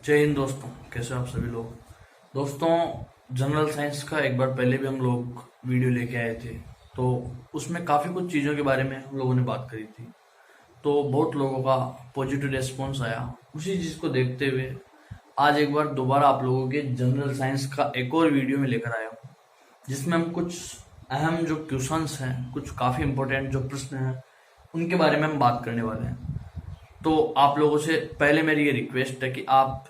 जय हिंद दोस्तों, कैसे हो आप सभी लोग। दोस्तों, जनरल साइंस का एक बार पहले भी हम लोग वीडियो लेके आए थे, तो उसमें काफ़ी कुछ चीज़ों के बारे में हम लोगों ने बात करी थी। तो बहुत लोगों का पॉजिटिव रिस्पॉन्स आया। उसी चीज़ को देखते हुए आज एक बार दोबारा आप लोगों के जनरल साइंस का एक और वीडियो में लेकर आया हूँ, जिसमें हम कुछ अहम जो क्वेश्चंस हैं, कुछ काफ़ी इंपॉर्टेंट जो प्रश्न हैं, उनके बारे में हम बात करने वाले हैं। तो आप लोगों से पहले मेरी ये रिक्वेस्ट है कि आप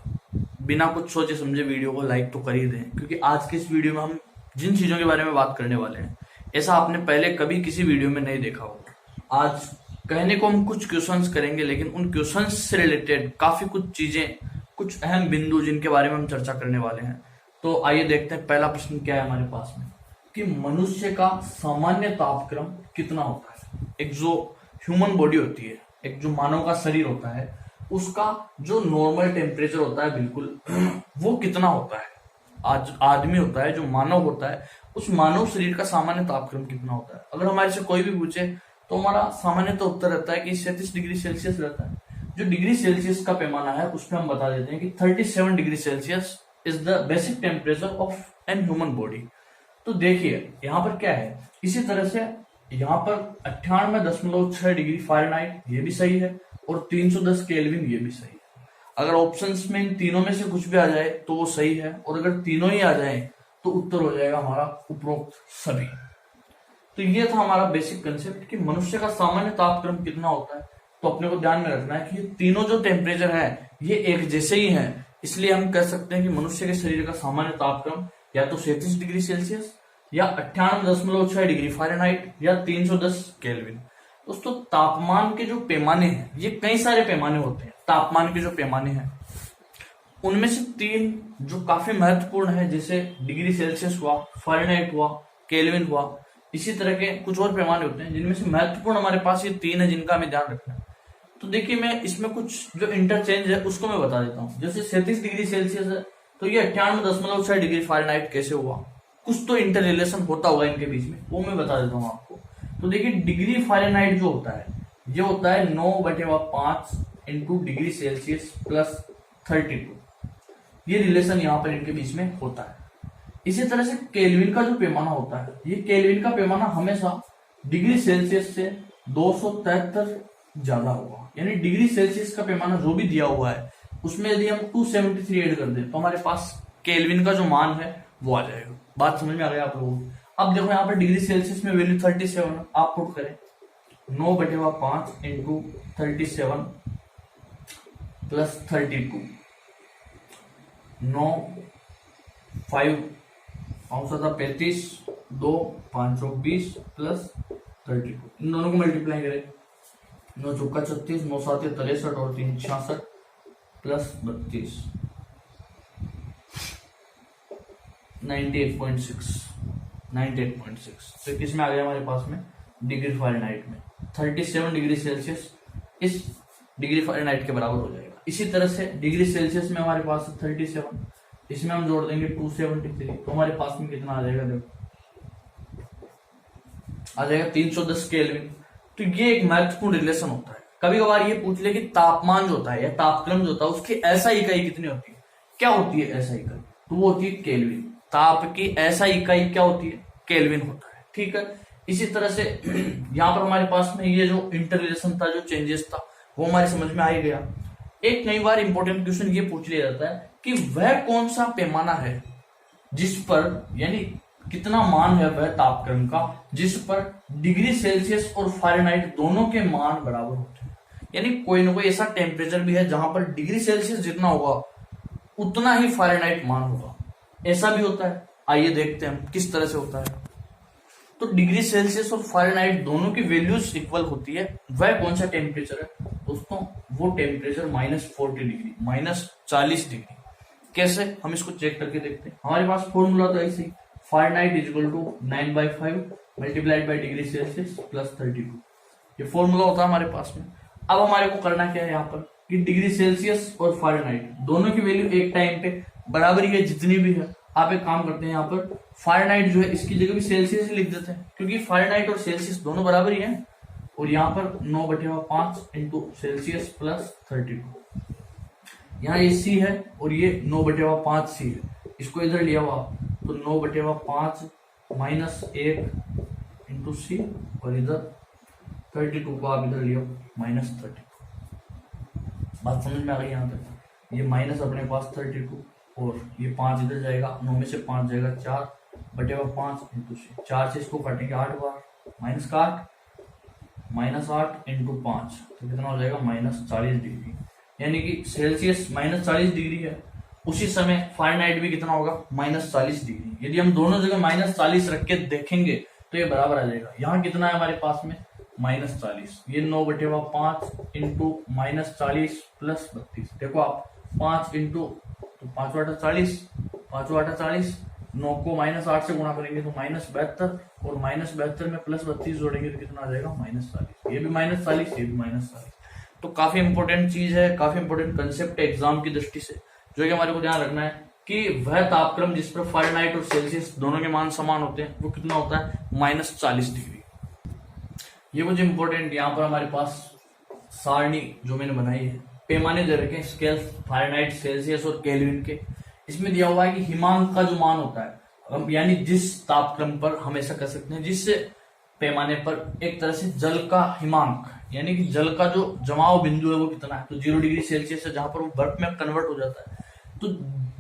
बिना कुछ सोचे समझे वीडियो को लाइक तो कर ही दें, क्योंकि आज की इस वीडियो में हम जिन चीज़ों के बारे में बात करने वाले हैं, ऐसा आपने पहले कभी किसी वीडियो में नहीं देखा होगा। आज कहने को हम कुछ क्वेश्चंस करेंगे, लेकिन उन क्वेश्चंस से रिलेटेड काफ़ी कुछ चीज़ें, कुछ अहम बिंदु जिनके बारे में हम चर्चा करने वाले हैं। तो आइए देखते हैं पहला प्रश्न क्या है हमारे पास में, कि मनुष्य का सामान्य तापक्रम कितना होता है। एक जो ह्यूमन बॉडी होती है, एक जो मानव का शरीर होता है, उसका जो नॉर्मल टेम्परेचर होता है बिल्कुल वो कितना होता है। आज आदमी होता है, जो मानव होता है, उस मानव शरीर का सामान्य तापक्रम कितना होता है। अगर हमारे से कोई भी पूछे तो हमारा सामान्य तो उत्तर रहता है कि 37 डिग्री सेल्सियस रहता है। जो डिग्री सेल्सियस का पैमाना है उस पर हम बता देते हैं कि 37 degree Celsius is the basic temperature of an human body. तो देखिए यहाँ पर क्या है, इसी तरह से यहाँ पर 98.6 डिग्री फ़ारेनहाइट ये भी सही है, और 310 केल्विन ये भी सही है। अगर ऑप्शंस में इन तीनों में से कुछ भी आ जाए तो वो सही है, और अगर तीनों ही आ जाए तो उत्तर हो जाएगा हमारा उपरोक्त सभी। तो ये था हमारा बेसिक कंसेप्ट कि मनुष्य का सामान्य तापक्रम कितना होता है। तो अपने को ध्यान में रखना है कि ये तीनों जो टेम्परेचर है ये एक जैसे ही है, इसलिए हम कह सकते हैं कि मनुष्य के शरीर का सामान्य तापक्रम या तो 37 डिग्री सेल्सियस या 98.6 डिग्री फ़ारेनहाइट या 310 केल्विन। दोस्तों, तापमान के जो पैमाने हैं, ये कई सारे पैमाने होते हैं। तापमान के जो पैमाने हैं उनमें से तीन जो काफी महत्वपूर्ण है, जैसे डिग्री सेल्सियस हुआ, फ़ारेनहाइट हुआ, केल्विन हुआ, इसी तरह के कुछ और पैमाने होते हैं जिनमें से महत्वपूर्ण हमारे पास ये तीन है, जिनका हमें ध्यान रखना है। तो देखिए, मैं इसमें कुछ जो इंटरचेंज है उसको मैं बता देता हूँ। जैसे 37 डिग्री सेल्सियस है तो ये 98.6 डिग्री फ़ारेनहाइट कैसे हुआ, कुछ तो इंटर रिलेशन होता होगा इनके बीच में, वो मैं बता देता हूँ आपको। तो देखिए, डिग्री फ़ारेनहाइट जो होता है ये होता है 9/5 इंटू डिग्री सेल्सियस प्लस 32। ये रिलेशन यहाँ पर इनके बीच में होता है। इसी तरह से केल्विन का जो पैमाना होता है, ये केल्विन का पैमाना हमेशा डिग्री सेल्सियस से 273 ज्यादा होगा। यानी डिग्री सेल्सियस का पैमाना जो भी दिया हुआ है उसमें यदि हम 273 ऐड कर दें तो हमारे पास केल्विन का जो मान है वो आ जाएगा। बात समझ में आ गया आप लोगों को। अब देखो यहाँ पर डिग्री सेल्सियस में वैल्यू 37 आप पुट करें, 9/5 इंटू 37 प्लस 32, 9 5 35, 2 5 20 प्लस 32, इन दोनों को मल्टीप्लाई करें, 9 चौका 36, 9 7 63 और 3 66 प्लस 32, 98.6। तो किस में आ गया हमारे पास में, डिग्री फ़ारेनहाइट में 37 डिग्री सेल्सियस इस डिग्री फ़ारेनहाइट के बराबर हो जाएगा। इसी तरह से डिग्री सेल्सियस में हमारे पास 37, इसमें हम जोड़ देंगे 273, तो हमारे पास में कितना आ जाएगा, देखो आ जाएगा 310 केल्विन। तो ये एक महत्वपूर्ण रिलेशन होता है। कभी कभार ये पूछ ले कि तापमान जो होता है या तापक्रम जो होता है उसकी ऐसा इकाई कितनी होती है, क्या होती है ऐसा इकाई, तो वो होती है केल्विन। ताप की ऐसा इकाई क्या होती है, केल्विन होता है। ठीक है, इसी तरह से यहाँ पर हमारे पास में ये जो इंटर रिलेशन था, जो चेंजेस था, वो हमारे समझ में आ ही गया। एक कई बार इंपॉर्टेंट क्वेश्चन ये पूछ लिया जाता है कि वह कौन सा पैमाना है जिस पर, यानी कितना मान है वह तापक्रम का जिस पर डिग्री सेल्सियस और फ़ारेनहाइट दोनों के मान बराबर होते हैं। यानी कोई ना कोई ऐसा टेम्परेचर भी है जहां पर डिग्री सेल्सियस जितना होगा उतना ही फ़ारेनहाइट मान होगा, ऐसा भी होता है। आइए देखते हैं किस तरह से होता है। तो डिग्री सेल्सियस और फ़ारेनहाइट दोनों की वैल्यूज इक्वल होती है, वह कौन सा टेम्परेचर है दोस्तों, वो टेम्परेचर -40 डिग्री, -40 डिग्री। कैसे, हम इसको चेक करके देखते हैं। हमारे पास फॉर्मूला तो ऐसे ही, Fahrenheit equal to 9/5 multiplied by degree Celsius plus 32, ये फॉर्मूला होता है हमारे पास में। अब हमारे को करना क्या है यहाँ पर कि डिग्री सेल्सियस और फ़ारेनहाइट दोनों की वैल्यू एक टाइम पे बराबर ही है, जितनी भी है। आप एक काम करते हैं, यहाँ पर फ़ारेनहाइट जो है इसकी जगह भी सेल्सियस ही लिख देते हैं, क्योंकि फ़ारेनहाइट और सेल्सियस दोनों बराबर ही है। और यहाँ पर 9/5 इंटू सेल्सियस प्लस 32, यहाँ ये सी है और ये 9/5 सी है, इसको इधर लिया हुआ तो 9/5 -1 इंटू सी, और इधर 32 को आप इधर लियो -32। बात समझ में आ गई यहाँ तक? ये माइनस अपने पास 32 और ये 5 इधर जाएगा, 9 में से 5 जाएगा 4/5 इंटू सी, 4 से इसको काटेंगे 8 बार, माइनस का 8, -8 इंटू 5 तो कितना हो जाएगा -40 डिग्री। यानी कि सेल्सियस -40 डिग्री है, उसी समय फ़ारेनहाइट भी कितना होगा -40 डिग्री। यदि हम दोनों जगह -40 रख के देखेंगे तो ये बराबर आ जाएगा। यहाँ कितना है हमारे पास में -40, ये 9/5 इंटू -40 प्लस 32। देखो आप 5 इंटू तो 5 8 40, 5 8 40, 9 को -8 से गुणा करेंगे तो -72, और -72 में प्लस 32 जोड़ेंगे तो कितना आ जाएगा -40। ये भी -40, ये भी -40। तो काफी इंपॉर्टेंट चीज है, काफी इंपॉर्टेंट कंसेप्ट है एग्जाम की दृष्टि से, जो कि हमारे को ध्यान रखना है कि वह तापक्रम जिस पर फ़ारेनहाइट और सेल्सियस दोनों के मान समान होते हैं वो कितना होता है -40 डिग्री। ये कुछ इंपॉर्टेंट यहाँ पर हमारे पास सारणी जो मैंने बनाई है, पैमाने दे रखे हैं स्केल फ़ारेनहाइट, सेल्सियस और केल्विन के। इसमें दिया हुआ है कि हिमांक का जो मान होता है, यानी जिस तापक्रम पर हम ऐसा कह सकते हैं जिससे पैमाने पर एक तरह से जल का हिमांक, यानी कि जल का जो जमाव बिंदु है वो कितना है, तो 0 डिग्री सेल्सियस है, जहां पर वो बर्फ में कन्वर्ट हो जाता है तो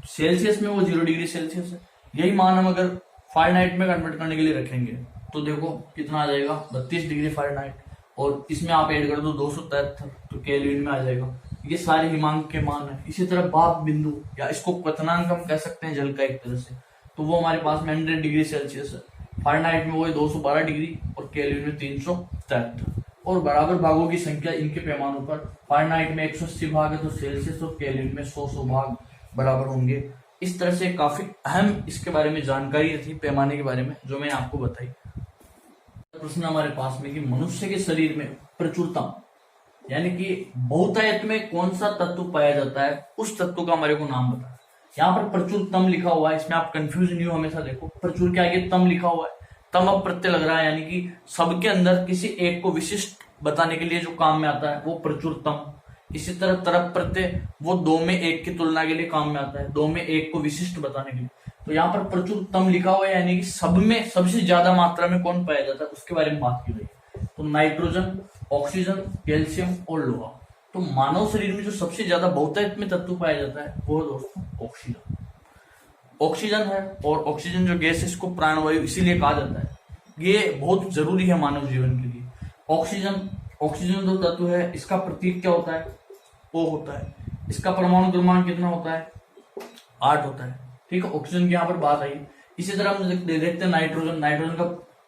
सेल्सियस में वो 0 डिग्री सेल्सियस है। यही मान हम अगर फ़ारेनहाइट में कन्वर्ट करने के लिए रखेंगे तो देखो कितना आ जाएगा 32 डिग्री फ़ारेनहाइट, और इसमें आप ऐड कर दो 273 तो केल्विन में आ जाएगा। ये सारे हिमांक के मान है। इसी तरह भाप बिंदु या इसको क्वथनांक हम कह सकते हैं जल का एक तरह से, तो वो हमारे पास में 100 डिग्री सेल्सियस है, फ़ारेनहाइट में वो है 212 डिग्री और केल्विन में 373। और बराबर भागों की संख्या इनके पैमानों पर, फ़ारेनहाइट में 180 भाग है तो सेल्सियस और केल्विन में 100 भाग बराबर होंगे। इस तरह से काफी अहम इसके बारे में जानकारी थी पैमाने के बारे में जो मैंने आपको बताई। प्रश्न हमारे पास में कि मनुष्य के शरीर में प्रचुरता यानी कि बहुतायत में कौन सा तत्व पाया जाता है, उस तत्व का हमारे को नाम बताया। यहाँ पर प्रचुरतम लिखा हुआ है, इसमें आप कंफ्यूज नहीं हो हमेशा। देखो प्रचुर के आगे तम लिखा हुआ है, तम अब प्रत्यय लग रहा है, यानी कि सबके अंदर किसी एक को विशिष्ट बताने के लिए जो काम में आता है वो प्रचुरतम। इसी तरह तरफ प्रत्यय वो 2 में 1 की तुलना के लिए काम में आता है, 2 में 1 को विशिष्ट बताने के लिए। तो यहाँ पर प्रचुरतम लिखा हुआ है, यानी कि सब में सबसे ज्यादा मात्रा में कौन पाया जाता है उसके बारे में बात की गई है। तो नाइट्रोजन, ऑक्सीजन, कैल्शियम और लोहा। तो मानव शरीर में जो सबसे ज्यादा बहुतायत में तत्व पाया जाता है वो है दोस्तों ऑक्सीजन। ऑक्सीजन है, और ऑक्सीजन जो गैस है इसको प्राणवायु इसीलिए कहा जाता है, ये बहुत जरूरी है मानव जीवन के लिए। ऑक्सीजन जो तत्व है इसका प्रतीक क्या होता है, O होता है। इसका परमाणु क्रमांक कितना होता है, 8 होता है। ठीक है, ऑक्सीजन की यहाँ पर बात आई। इसी तरह हम देखते हैं नाइट्रोजन, नाइट्रोजन का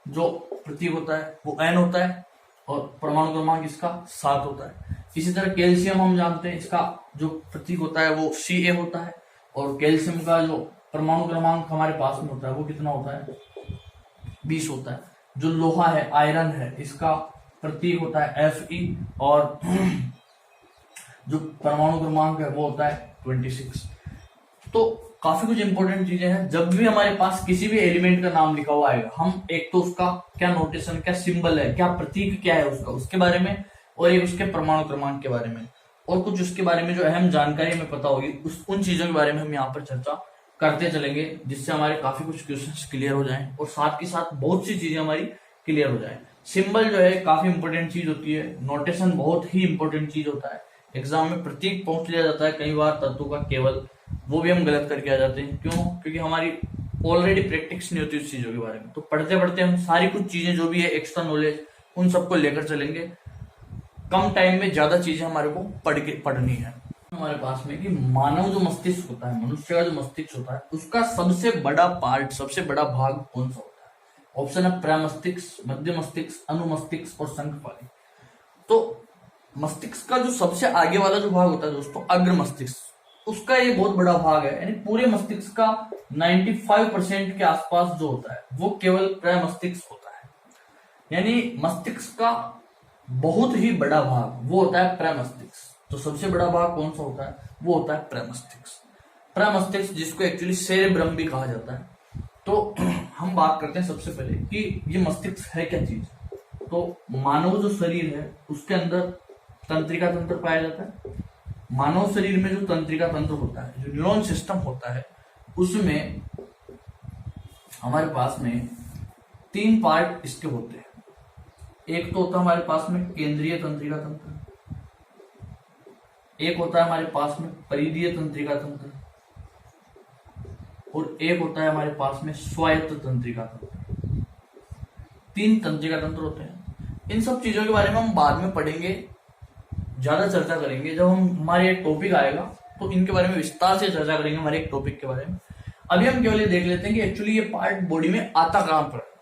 जो प्रतीक होता है वो N होता है और परमाणु क्रमांक इसका 7 होता है। इसी तरह कैल्शियम हम जानते हैं, इसका जो प्रतीक होता है वो Ca होता है, और कैल्शियम का जो परमाणु क्रमांक हमारे पास में होता है वो कितना होता है, 20 होता है। जो लोहा है, आयरन है, इसका प्रतीक होता है Fe, और जो परमाणु क्रमांक है वो होता है 26। तो काफी कुछ इंपॉर्टेंट चीजें हैं। जब भी हमारे पास किसी भी एलिमेंट का नाम लिखा हुआ आएगा, हम एक तो उसका क्या नोटेशन, क्या सिंबल है, क्या प्रतीक क्या है उसका, उसके बारे में, और एक उसके परमाणु क्रमांक के बारे में, और कुछ उसके बारे में जो अहम जानकारी हमें पता होगी, उन चीजों के बारे में हम यहाँ पर चर्चा करते चलेंगे, जिससे हमारे काफी कुछ क्वेश्चंस क्लियर हो जाएं और साथ के साथ बहुत सी चीजें हमारी क्लियर हो जाए। सिंबल जो है काफी इंपॉर्टेंट चीज होती है, नोटेशन बहुत ही इंपॉर्टेंट चीज होता है। एग्जाम में प्रतीक पहुंच लिया जाता है कई बार तत्वों का केवल, वो भी हम गलत करके आ जाते हैं। क्यों? क्योंकि हमारी ऑलरेडी प्रैक्टिस नहीं होती उस चीजों के बारे में। तो पढ़ते पढ़ते हम सारी कुछ चीजें जो भी है एक्स्ट्रा नॉलेज, उन सबको लेकर चलेंगे। कम टाइम में ज्यादा चीजें हमारे को पढ़नी है। हमारे पास में कि मानव जो मस्तिष्क होता है, मनुष्य का जो मस्तिष्क होता है, उसका सबसे बड़ा पार्ट, सबसे बड़ा भाग कौन सा होता है? ऑप्शन है प्रमस्तिष्क, मध्य मस्तिष्क, अनुमस्तिष्क और शंखपाली। तो मस्तिष्क का जो सबसे आगे वाला जो भाग होता है दोस्तों, अग्र मस्तिष्क, उसका ये बहुत बड़ा भाग है। यानी पूरे मस्तिष्क का 95% के आसपास जो होता है वो केवल प्रमस्तिष्क होता है। यानी मस्तिष्क का बहुत ही बड़ा भाग वो होता है प्रमस्तिष्क। तो सबसे बड़ा भाग कौन सा होता है? वो होता है प्रमस्तिष्क। प्रमस्तिष्क जिसको एक्चुअली सेरेब्रम भी कहा जाता है। तो हम बात करते हैं सबसे पहले कि ये मस्तिष्क है क्या चीज। तो मानव जो शरीर है उसके अंदर तंत्रिका तंत्र पाया जाता है, मानव शरीर में जो तंत्रिका तंत्र होता है, जो न्यूरॉन सिस्टम होता है, उसमें हमारे पास में 3 पार्ट इसके होते हैं। एक तो होता है हमारे पास में केंद्रीय तंत्रिका तंत्र, एक होता है हमारे पास में परिधीय तंत्रिका तंत्र, और एक होता है हमारे पास में स्वायत्त तंत्रिका तंत्र। 3 तंत्रिका तंत्र होते हैं। इन सब चीजों के बारे में हम बाद में पढ़ेंगे, ज्यादा चर्चा करेंगे जब हमारे एक टॉपिक आएगा, तो इनके बारे में विस्तार से चर्चा करेंगे हमारे एक टॉपिक के बारे में। अभी हम केवल ये देख लेते हैं कि एक्चुअली ये पार्ट बॉडी में आता कहां पर है।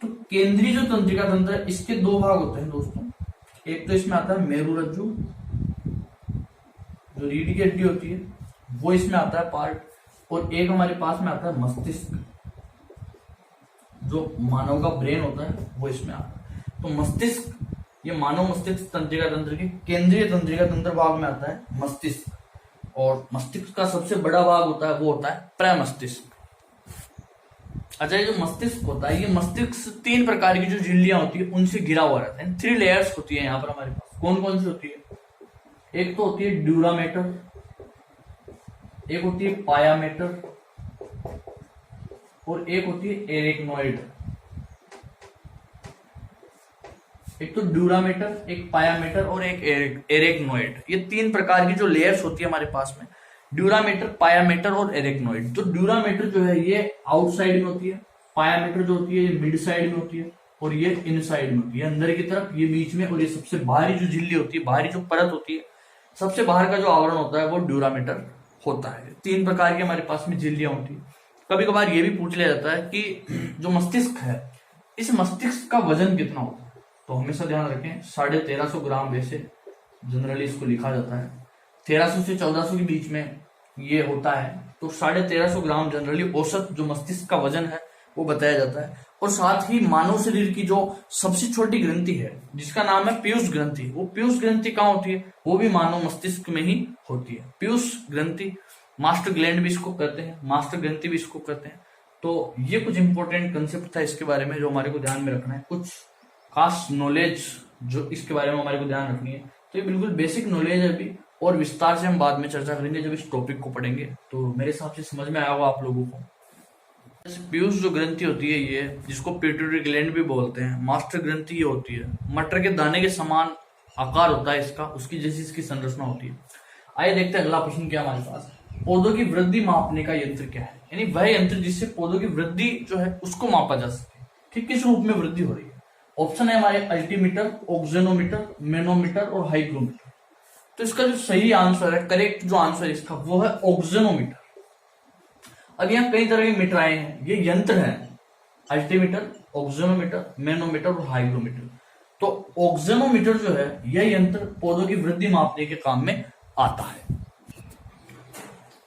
तो केंद्रीय जो तंत्रिका तंत्र है, इसके 2 भाग होते हैं दोस्तों। एक तो इसमें आता है मेरुरज्जु, जो रीढ़ की हड्डी होती है, वो इसमें आता है पार्ट, और एक हमारे पास में आता है मस्तिष्क, जो मानव का ब्रेन होता है, वो इसमें आता है। तो मस्तिष्क, ये मानव मस्तिष्क तंत्रिका तंत्र के केंद्रीय तंत्रिका तंत्र भाग में आता है मस्तिष्क, और मस्तिष्क का सबसे बड़ा भाग होता है वो होता है प्रमस्तिष्क। अच्छा, ये जो मस्तिष्क होता है, ये मस्तिष्क 3 प्रकार की जो झिल्लियां होती है उनसे घिरा हुआ रहता है। 3 लेयर्स होती है यहाँ पर हमारे पास। कौन कौन सी होती है? एक तो होती है ड्यूरामेटर, एक होती है पायामेटर, और एक होती है एरेक्नोइड। एक तो ड्यूरामेटर, एक पायामेटर और एक एरेक्नोइड। ये 3 प्रकार की जो लेयर्स होती है हमारे पास में, ड्यूरामेटर, पायामेटर और एरेक्नोइड। तो ड्यूरामेटर जो है ये आउटसाइड में होती है, पायामेटर जो होती है ये मिड साइड में होती है, और ये इन साइड में होती है, अंदर की तरफ, ये बीच में, और ये सबसे बाहरी जो झिल्ली होती है, बाहरी जो परत होती है, सबसे बाहर का जो आवरण होता है वो ड्यूरामेटर होता है। 3 प्रकार की हमारे पास में झिल्लियां होती है। कभी कभार ये भी पूछ लिया जाता है कि जो मस्तिष्क है, इस मस्तिष्क का वजन कितना होता है? तो हमेशा ध्यान रखें, 1350 ग्राम वैसे जनरली इसको लिखा जाता है। 1300 से 1400 के बीच में ये होता है। तो 1350 ग्राम जनरली औसत जो मस्तिष्क का वजन है वो बताया जाता है। और साथ ही मानव शरीर की जो सबसे छोटी ग्रंथि है, जिसका नाम है पीयूष ग्रंथि, वो पीयूष ग्रंथि कहाँ होती है? वो भी मानव मस्तिष्क में ही होती है। पीयूष ग्रंथि, मास्टर ग्लैंड भी इसको कहते हैं, मास्टर ग्रंथि भी इसको कहते हैं। तो ये कुछ इंपॉर्टेंट कंसेप्ट था इसके बारे में जो हमारे को ध्यान में रखना है। कुछ खास नॉलेज जो इसके बारे में हमारे को ध्यान रखनी है। तो ये बिल्कुल बेसिक नॉलेज है अभी, और विस्तार से हम बाद में चर्चा करेंगे जब इस टॉपिक को पढ़ेंगे। तो मेरे हिसाब से समझ में आया होगा आप लोगों को। पीयूष जो ग्रंथि होती है, ये जिसको पिट्यूटरी ग्लैंड भी बोलते हैं, मास्टर ग्रंथि ये होती है। मटर के दाने के समान आकार होता है इसका, उसकी जैसी इसकी संरचना होती है। आइए देखते हैं अगला प्रश्न क्या हमारे पास। पौधों की वृद्धि मापने का यंत्र क्या है? यानी वह यंत्र जिससे पौधों की वृद्धि जो है उसको मापा जा सके कि किस रूप में वृद्धि हो रही है। ऑप्शन है हमारे अल्टीमीटर, ऑक्सेनोमीटर, मैनोमीटर और हाइग्रोमीटर। तो इसका जो सही आंसर है, करेक्ट जो आंसर है इसका, वो है ऑक्सेनोमीटर। अब यहाँ कई तरह के मीटर आए हैं, ये यंत्र है, अल्टीमीटर, ऑक्सेनोमीटर, मैनोमीटर और हाइग्रोमीटर। तो ऑक्सेनोमीटर जो है यह यंत्र पौधों की वृद्धि मापने के काम में आता है।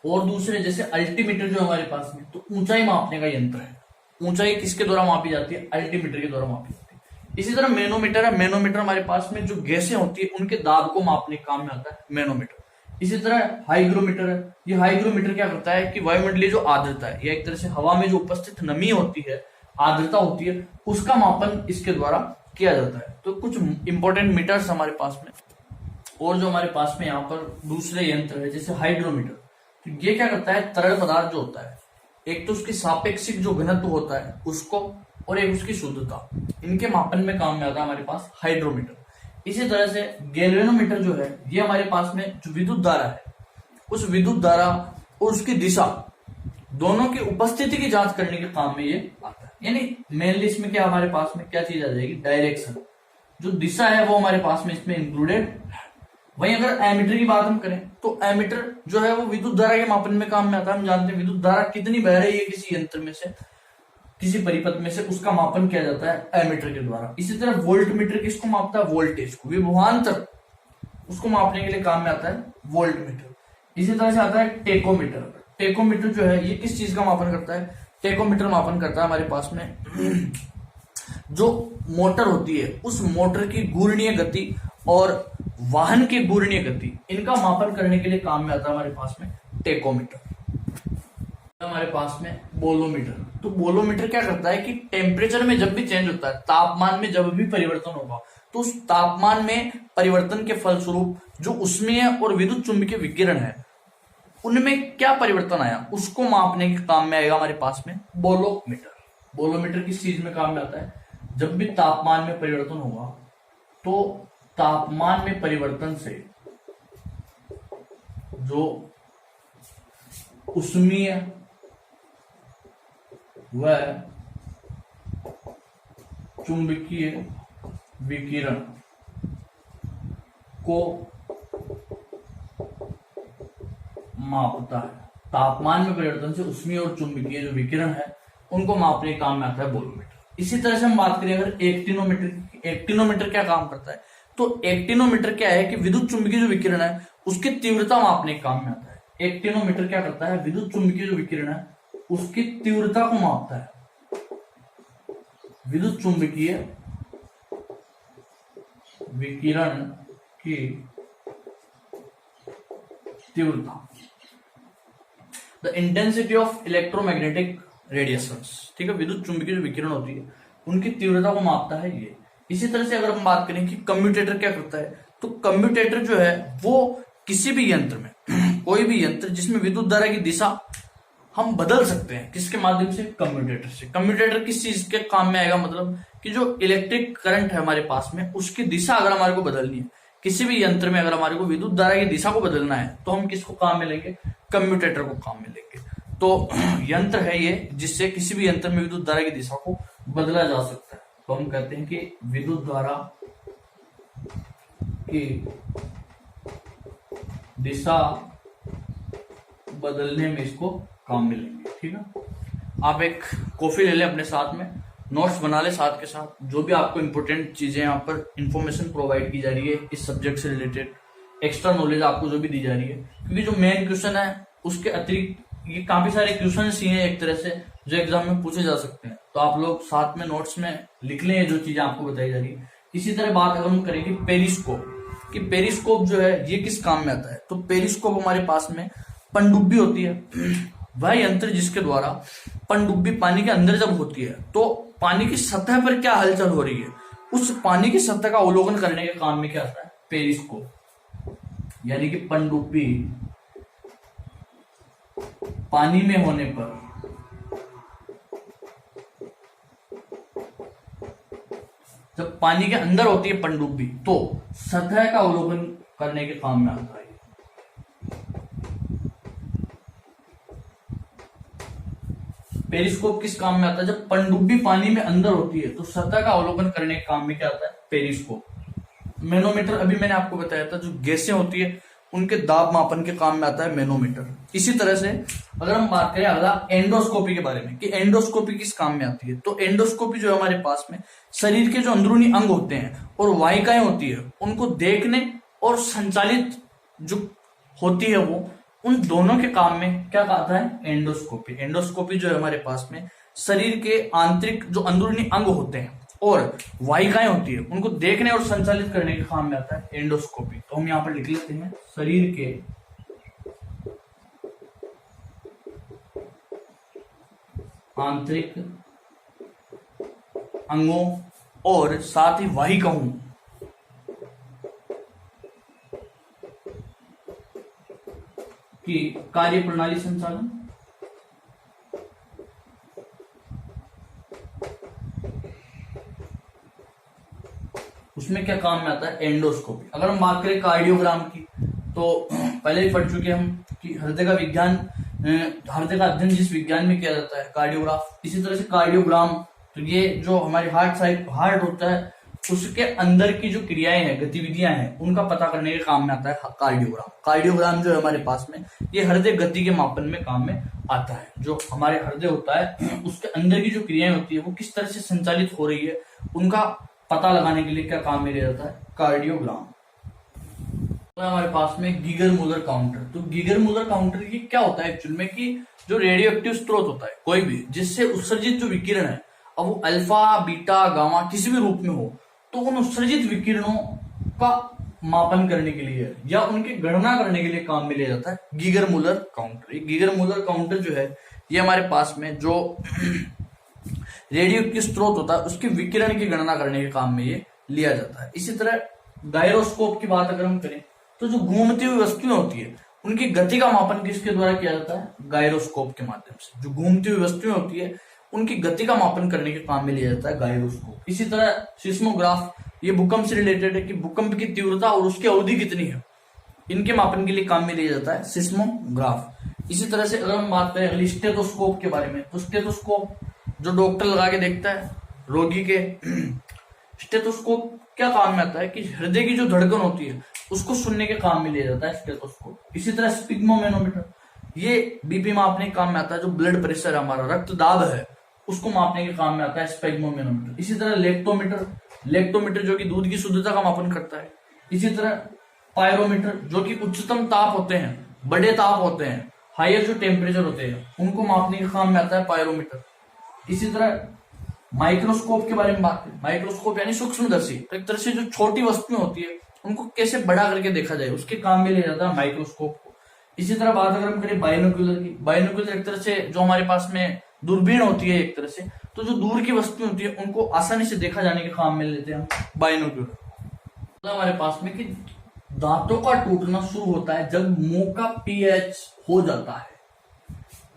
और दूसरे जैसे अल्टीमीटर जो हमारे पास में, तो ऊंचाई मापने का यंत्र है। ऊंचाई किसके द्वारा मापी जाती है? अल्टीमीटर के द्वारा मापी जाती है। इसी तरह मैनोमीटर है। मैनोमीटर हमारे पास में जो गैसें होती है उनके दाब को मापने के काम में आता है मैनोमीटर। इसी तरह हाइग्रोमीटर है। ये हाइग्रोमीटर क्या करता है कि वायुमंडलीय जो आर्द्रता है, या एक तरह से हवा में जो उपस्थित नमी होती है, आर्द्रता होती है, उसका मापन इसके द्वारा किया जाता है। तो कुछ इंपॉर्टेंट मीटर्स हमारे पास में। और जो हमारे पास में यहाँ पर दूसरे यंत्र है जैसे हाइड्रोमीटर, तो ये क्या करता है, तरल पदार्थ जो होता है, एक तो उसकी सापेक्षिक जो घनत्व होता है उसको, और एक उसकी शुद्धता, इनके मापन में काम में आता है हमारे पास हाइड्रोमीटर। इसी तरह से गैल्वेनोमीटर जो है, ये हमारे पास में जो विद्युत धारा है, उस विद्युत धारा और उसकी दिशा दोनों की उपस्थिति की जांच करने के काम में ये आता है। यानी मेनली इसमें क्या हमारे पास में क्या चीज आ जाएगी? डायरेक्शन, जो दिशा है वो हमारे पास में इसमें इंक्लूडेड है। वहीं अगर एमीटर की बात हम करें तो एमीटर जो है वो विद्युत धारा के मापन में काम में आता है। हम जानते हैं विद्युत धारा कितनी बह रही है किसी यंत्र में से, किसी परिपथ में से, उसका मापन किया जाता है एमीटर के द्वारा। इसी तरह वोल्ट मीटर किसको मापता है? वोल्टेज को, विभवांतर, उसको मापने के लिए काम में आता है वोल्ट मीटर। इसी तरह से आता है टेकोमीटर। टेकोमीटर जो है ये किस चीज का मापन करता है? टेकोमीटर मापन करता है हमारे पास में जो मोटर होती है, उस मोटर की घूर्णीय गति और वाहन की घूर्णीय गति, इनका मापन करने के लिए काम में आता है हमारे पास में टेकोमीटर। हमारे पास में बोलोमीटर। तो बोलोमीटर क्या करता है कि टेम्परेचर में जब भी चेंज होता है, तापमान में जब भी परिवर्तन होगा, तो उस तापमान में परिवर्तन के फलस्वरूप जो उष्मीय और विद्युत चुंबकीय विकिरण है उनमें क्या परिवर्तन आया उसको मापने के काम में आएगा हमारे पास में बोलोमीटर। बोलोमीटर किस चीज में काम में आता है? जब भी तापमान में परिवर्तन होगा तो तापमान में परिवर्तन से जो उष्मीय व चुंबकीय विकिरण को मापता है। तापमान में परिवर्तन से उष्मीय और चुंबकीय जो विकिरण है उनको मापने के काम में आता है बोलोमीटर। इसी तरह से हम बात करें अगर एक्टिनोमीटर, एक्टिनोमीटर क्या काम करता है? तो एक्टिनोमीटर क्या है कि विद्युत चुंबकीय जो विकिरण है उसकी तीव्रता मापने के काम में आता है। एक्टिनोमीटर क्या करता है? विद्युत चुंबकीय जो विकिरण है उसकी तीव्रता को मापता है। विद्युत चुंबकीय विकिरण की तीव्रता, the intensity of electromagnetic radiations, ठीक है, विद्युत चुंबकीय जो विकिरण होती है उनकी तीव्रता को मापता है ये। इसी तरह से अगर हम बात करें कि कम्यूटेटर क्या करता है, तो कम्यूटेटर जो है वो किसी भी यंत्र में कोई भी यंत्र जिसमें विद्युत धारा की दिशा हम बदल सकते हैं, किसके माध्यम से? कम्यूटेटर से। कम्यूटेटर किस चीज के काम में आएगा? मतलब कि जो इलेक्ट्रिक करंट है हमारे पास में उसकी दिशा अगर हमारे को बदलनी है, किसी भी यंत्र में अगर हमारे को विद्युत धारा की दिशा को बदलना है तो हम किसको काम में लेंगे? कम्यूटेटर को काम में लेंगे। तो यंत्र है ये जिससे किसी भी यंत्र में विद्युत धारा की दिशा को बदला जा सकता है। तो हम कहते हैं कि विद्युत धारा की दिशा बदलने में इसको काम में लेंगे, ठीक है। आप एक कॉफी ले लें अपने साथ में, नोट्स बना ले साथ के साथ, जो भी आपको इंपोर्टेंट चीजें यहाँ पर इंफॉर्मेशन प्रोवाइड की जा रही है इस सब्जेक्ट से रिलेटेड, एक्स्ट्रा नॉलेज आपको जो भी दी जा रही है, क्योंकि जो मेन क्वेश्चन है उसके अतिरिक्त ये काफी सारे क्वेश्चन ही हैं एक तरह से जो एग्जाम में पूछे जा सकते हैं। तो आप लोग साथ में नोट्स में लिख लें जो चीजें आपको बताई जा रही है। इसी तरह बात अगर हम करेंगे पेरिस्कोप कि पेरिस्कोप जो है ये किस काम में आता है, तो पेरिस्कोप हमारे पास में पनडुब्बी होती है, वह यंत्र जिसके द्वारा पनडुब्बी पानी के अंदर जब होती है तो पानी की सतह पर क्या हलचल हो रही है उस पानी की सतह का अवलोकन करने के काम में क्या आता है? पेरिस्कोप। यानी कि पनडुब्बी पानी में होने पर जब पानी के अंदर होती है पनडुब्बी तो सतह का अवलोकन करने के काम में आता है। पेरिस्कोप किस काम में आता है? जब पनडुब्बी पानी में अंदर होती है तो सतह का अवलोकन करने के काम में क्या आता है? पेरिस्कोप। मैनोमीटर अभी मैंने आपको बताया था, जो गैसें होती है उनके दाब मापन के काम में आता है मैनोमीटर। इसी तरह से अगर हम बात करें अगला एंडोस्कोपी के बारे में कि एंडोस्कोपी किस काम में आती है, तो एंडोस्कोपी जो है हमारे पास में शरीर के जो अंदरूनी अंग होते हैं और वाहिकाएं होती है उनको देखने और संचालित जो होती है वो उन दोनों के काम में क्या आता है? एंडोस्कोपी। एंडोस्कोपी जो है हमारे पास में शरीर के आंतरिक जो अंदरूनी अंग होते हैं और वाहिकाएं होती है उनको देखने और संचालित करने के काम में आता है एंडोस्कोपी। तो हम यहां पर लिख लेते हैं शरीर के आंतरिक अंगों और साथ ही वाहिकाओं की कार्य प्रणाली संचालन। उसमें क्या काम में आता है? एंडोस्कोपी। अगर हम बात करें कार्डियोग्राम की तो पहले ही पढ़ चुके हम कि हृदय का विज्ञान, हृदय का अध्ययन जिस विज्ञान में किया जाता है कार्डियोग्राफ, इसी तरह से कार्डियोग्राम तो ये जो हमारे हार्ट होता है उसके अंदर की जो क्रियाएं हैं, गतिविधियां हैं, उनका पता करने के काम में आता है कार्डियोग्राम। कार्डियोग्राम जो है हमारे पास में ये हृदय गति के मापन में काम में आता है। जो हमारे हृदय होता है उसके अंदर की जो क्रियाएं होती है वो किस तरह से संचालित हो रही है उनका पता लगाने के लिए क्या काम में लिया जाता है? कार्डियोग्राम। तो हमारे पास में गीगर मूलर काउंटर। तो गीगर मूलर काउंटर की क्या होता है एक्चुअल में कि जो रेडियो एक्टिव स्रोत होता है कोई भी जिससे उत्सर्जित जो विकिरण है, अब वो अल्फा बीटा गामा किसी भी रूप में हो, तो उन उत्सर्जित विकिरणों का मापन करने के लिए या उनकी गणना करने के लिए काम में लिया जाता है Geiger Muller counter. Geiger Muller counter जो है ये हमारे पास में जो रेडियो एक्टिव स्रोत होता है उसके विकिरण की गणना करने के काम में ये लिया जाता है। इसी तरह गायरोस्कोप की बात अगर हम करें तो जो घूमती हुई वस्तुएं होती है उनकी गति का मापन किसके द्वारा किया जाता है? गायरोस्कोप के माध्यम से। जो घूमती हुई वस्तुएं होती है उनकी गति का मापन करने के काम में लिया जाता है गायरोस्कोप। इसी तरह सिस्मोग्राफ, ये भूकंप से रिलेटेड है कि भूकंप की तीव्रता और उसकी अवधि कितनी है, इनके मापन के लिए काम में लिया जाता है सिस्मोग्राफ। इसी तरह से अगर हम बात करें अगली स्टेथोस्कोप के बारे में, तो स्टेथोस्कोप जो डॉक्टर लगा के देखता है रोगी के, स्टेथोस्कोप क्या काम में आता है कि हृदय की जो धड़कन होती है उसको सुनने के काम में लिया जाता है स्टेथोस्कोप। इसी तरह स्पिग्मोमेनोमीटर, ये बीपी मापने के काम में आता है। जो ब्लड प्रेशर है, हमारा रक्तदाब है, उसको मापने के काम में आता है स्पिग्मोमेनोमीटर। इसी तरह लेक्टोमीटर, लेक्टोमीटर जो कि दूध की शुद्धता का मापन करता है। इसी तरह पायरोमीटर जो कि उच्चतम ताप होते हैं, बड़े ताप होते हैं, हायर जो टेम्परेचर होते हैं, उनको मापने के काम में आता है पायरोमीटर। इसी तरह माइक्रोस्कोप के बारे में बात करें, माइक्रोस्कोप यानी सूक्ष्मदर्शी, तो एक तरह से जो छोटी वस्तुएं होती है उनको कैसे बड़ा करके देखा जाए उसके काम में लिया जाता है माइक्रोस्कोप को। इसी तरह बात अगर हम करें बाइनोक्यूलर की, बाइनोक्यूलर एक तरह से जो हमारे पास में दूरबीन होती है एक तरह से, तो जो दूर की वस्तुएं होती है उनको आसानी से देखा जाने के काम में लेते हैं हम बाइनोक्यूलर। तो हमारे पास में कि दांतों का टूटना शुरू होता है जब मुंह का पीएच हो जाता है।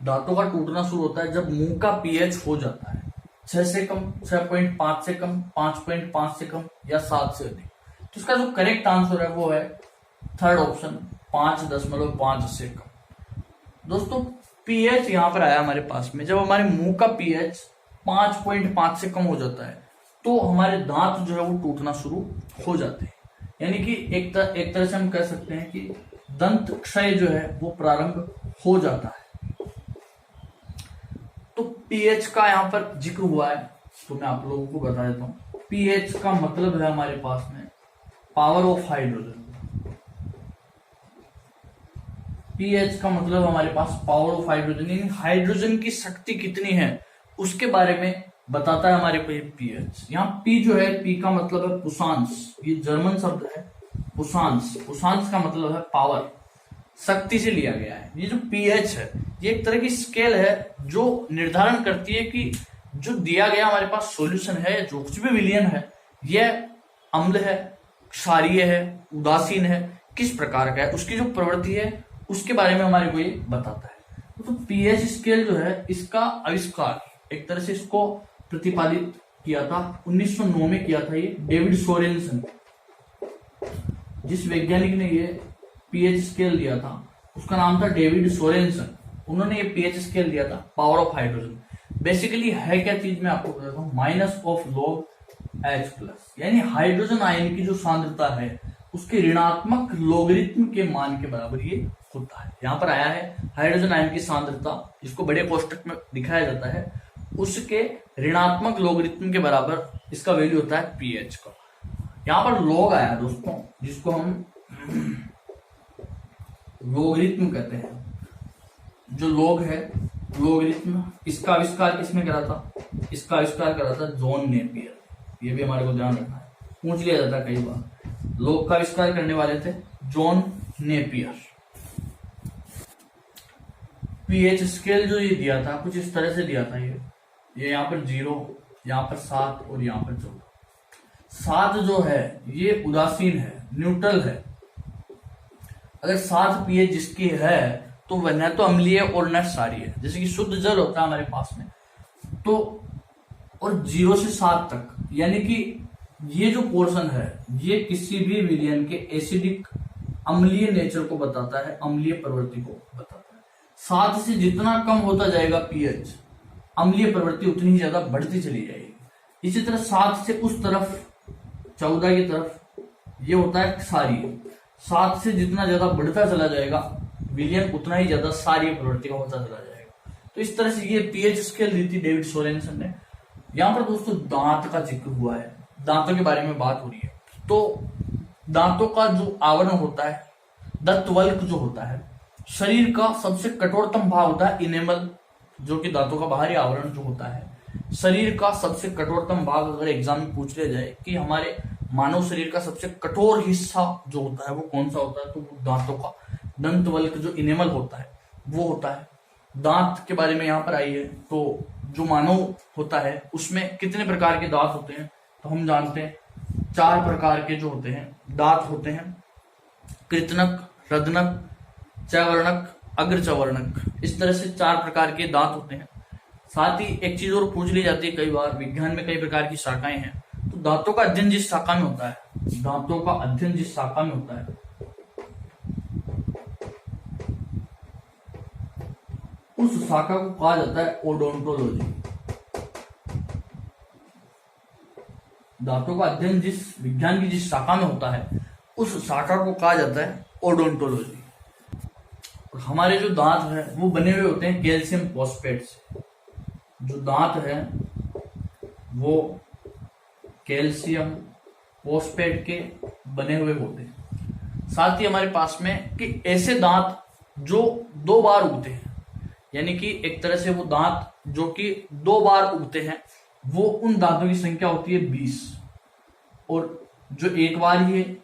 दांतों का टूटना शुरू होता है जब मुंह का पीएच हो जाता है 6 से कम, 6.5 से कम, 5.5 से कम या 7 से अधिक। तो इसका जो करेक्ट आंसर है वो है थर्ड ऑप्शन, 5.5 से कम। दोस्तों पीएच यहां पर आया हमारे पास में, जब हमारे मुंह का पीएच 5.5 से कम हो जाता है तो हमारे दांत जो है वो टूटना शुरू हो जाते हैं। यानी कि एक तरह से हम कह सकते हैं कि दंत क्षय जो है वो प्रारंभ हो जाता है। तो पीएच का यहाँ पर जिक्र हुआ है तो मैं आप लोगों को बता देता हूं। पीएच का मतलब है हमारे पास में पावर ऑफ हाइड्रोजन। पीएच का मतलब हमारे पास पावर ऑफ हाइड्रोजन, यानी हाइड्रोजन की शक्ति कितनी है उसके बारे में बताता है हमारे को ये पीएच। यहाँ पी जो है, पी का मतलब है पुशांश, ये जर्मन शब्द है पुशांश। पुशांश का मतलब है पावर, शक्ति से लिया गया है। ये जो पीएच है ये एक तरह की स्केल है जो निर्धारण करती है कि जो दिया गया हमारे पास सॉल्यूशन है, जो कुछ भी विलयन है, यह अम्ल है, क्षारीय है, उदासीन है, किस प्रकार का है, उसकी जो प्रवृत्ति है उसके बारे में हमारे को ये बताता है। तो पीएच स्केल जो है इसका आविष्कार, एक तरह से इसको प्रतिपादित किया था 1909 में किया था ये डेविड सोरेनसन। जिस वैज्ञानिक ने ये पीएच स्केल दिया था उसका नाम था डेविड सोरेनसन। उन्होंने ये पीएच स्केल दिया था पावर ऑफ हाइड्रोजन। बेसिकली है क्या चीज, मैं आपको बताता हूँ, minus of log H plus, यानी हाइड्रोजन आयन की जो सांद्रता है उसके ऋणात्मक लोगरिथम के मान के बराबर ये होता है। यहाँ पर आया है हाइड्रोजन आयन की सांद्रता, जिसको बड़े कोष्टक में दिखाया जाता है, उसके ऋणात्मक लोगरिथम के बराबर इसका वैल्यू होता है पीएच का। यहाँ पर लॉग आया दोस्तों, जिसको हम लोगरिथम कहते हैं। जो लॉग है लोगरिथम, इसका आविष्कार किसने करा था? इसका आविष्कार करा था जॉन नेपियर। ये भी हमारे को ध्यान रखना है, पूछ लिया जाता है कई बार। लॉग का आविष्कार करने वाले थे जॉन नेपियर। पीएच स्केल जो ये दिया था कुछ इस तरह से दिया था। ये यहाँ पर 0, यहाँ पर 7 और यहाँ पर 14। 7 जो है ये उदासीन है, न्यूट्रल है। अगर 7 पीएच जिसकी है तो वह न तो अम्लीय और न क्षारीय है। जैसे कि शुद्ध जल होता है हमारे पास में, तो और 0 से 7 तक, यानी कि ये जो पोर्शन है ये किसी भी विलयन के एसिडिक अम्लीय नेचर को बताता है, अम्लीय प्रवृत्ति को बताता है। 7 से जितना कम होता जाएगा पीएच, अम्लीय प्रवृत्ति उतनी ही ज्यादा बढ़ती चली जाएगी। इसी तरह 7 से उस तरफ 14 की तरफ ये होता है क्षारीय। 7 से जितना ज्यादा बढ़ता चला जाएगा विलयन, उतना ही ज्यादा क्षारीय प्रवृत्ति का होता चला जाएगा। तो इस तरह से ये पीएच स्केल दी थी डेविड सोरेनसन ने। यहाँ पर दोस्तों दांत का जिक्र हुआ है, दांतों के बारे में बात हो रही है। तो दांतों का जो आवरण होता है, दंतवल्क जो होता है, शरीर का सबसे कठोरतम भाग होता है इनेमल, जो कि दांतों का बाहरी आवरण जो होता है। शरीर का सबसे कठोरतम भाग अगर एग्जाम में पूछ लिया जाए कि हमारे मानव शरीर का सबसे कठोर हिस्सा जो होता है वो कौन सा होता है, तो वो दांतों का दंतवल्क जो इनेमल होता है वो होता है। दांत के बारे में यहाँ पर आई है, तो जो मानव होता है उसमें कितने प्रकार के दांत होते हैं, तो हम जानते हैं चार प्रकार के जो होते हैं दांत होते हैं, कृतनक, रदनक, चवर्णक, अग्रचवर्णक। इस तरह से चार प्रकार के दांत होते हैं। साथ ही एक चीज और पूछ ली जाती है कई बार, विज्ञान में कई प्रकार की शाखाएं हैं, तो दांतों का अध्ययन जिस शाखा में होता है, दांतों का अध्ययन जिस शाखा में होता है उस शाखा को कहा जाता है ओडोंटोलॉजी। दांतों का अध्ययन जिस विज्ञान की जिस शाखा में होता है उस शाखा को कहा जाता है ओडोंटोलॉजी। और हमारे जो दांत है वो बने हुए होते हैं कैल्शियम फॉस्फेट से। जो दांत है वो कैल्शियम फॉस्फेट के बने हुए होते हैं। साथ ही हमारे पास में कि ऐसे दांत जो दो बार उगते हैं, यानी कि एक तरह से वो दांत जो कि दो बार उगते हैं, वो उन दांतों की संख्या होती है 20, और जो एक बार ही है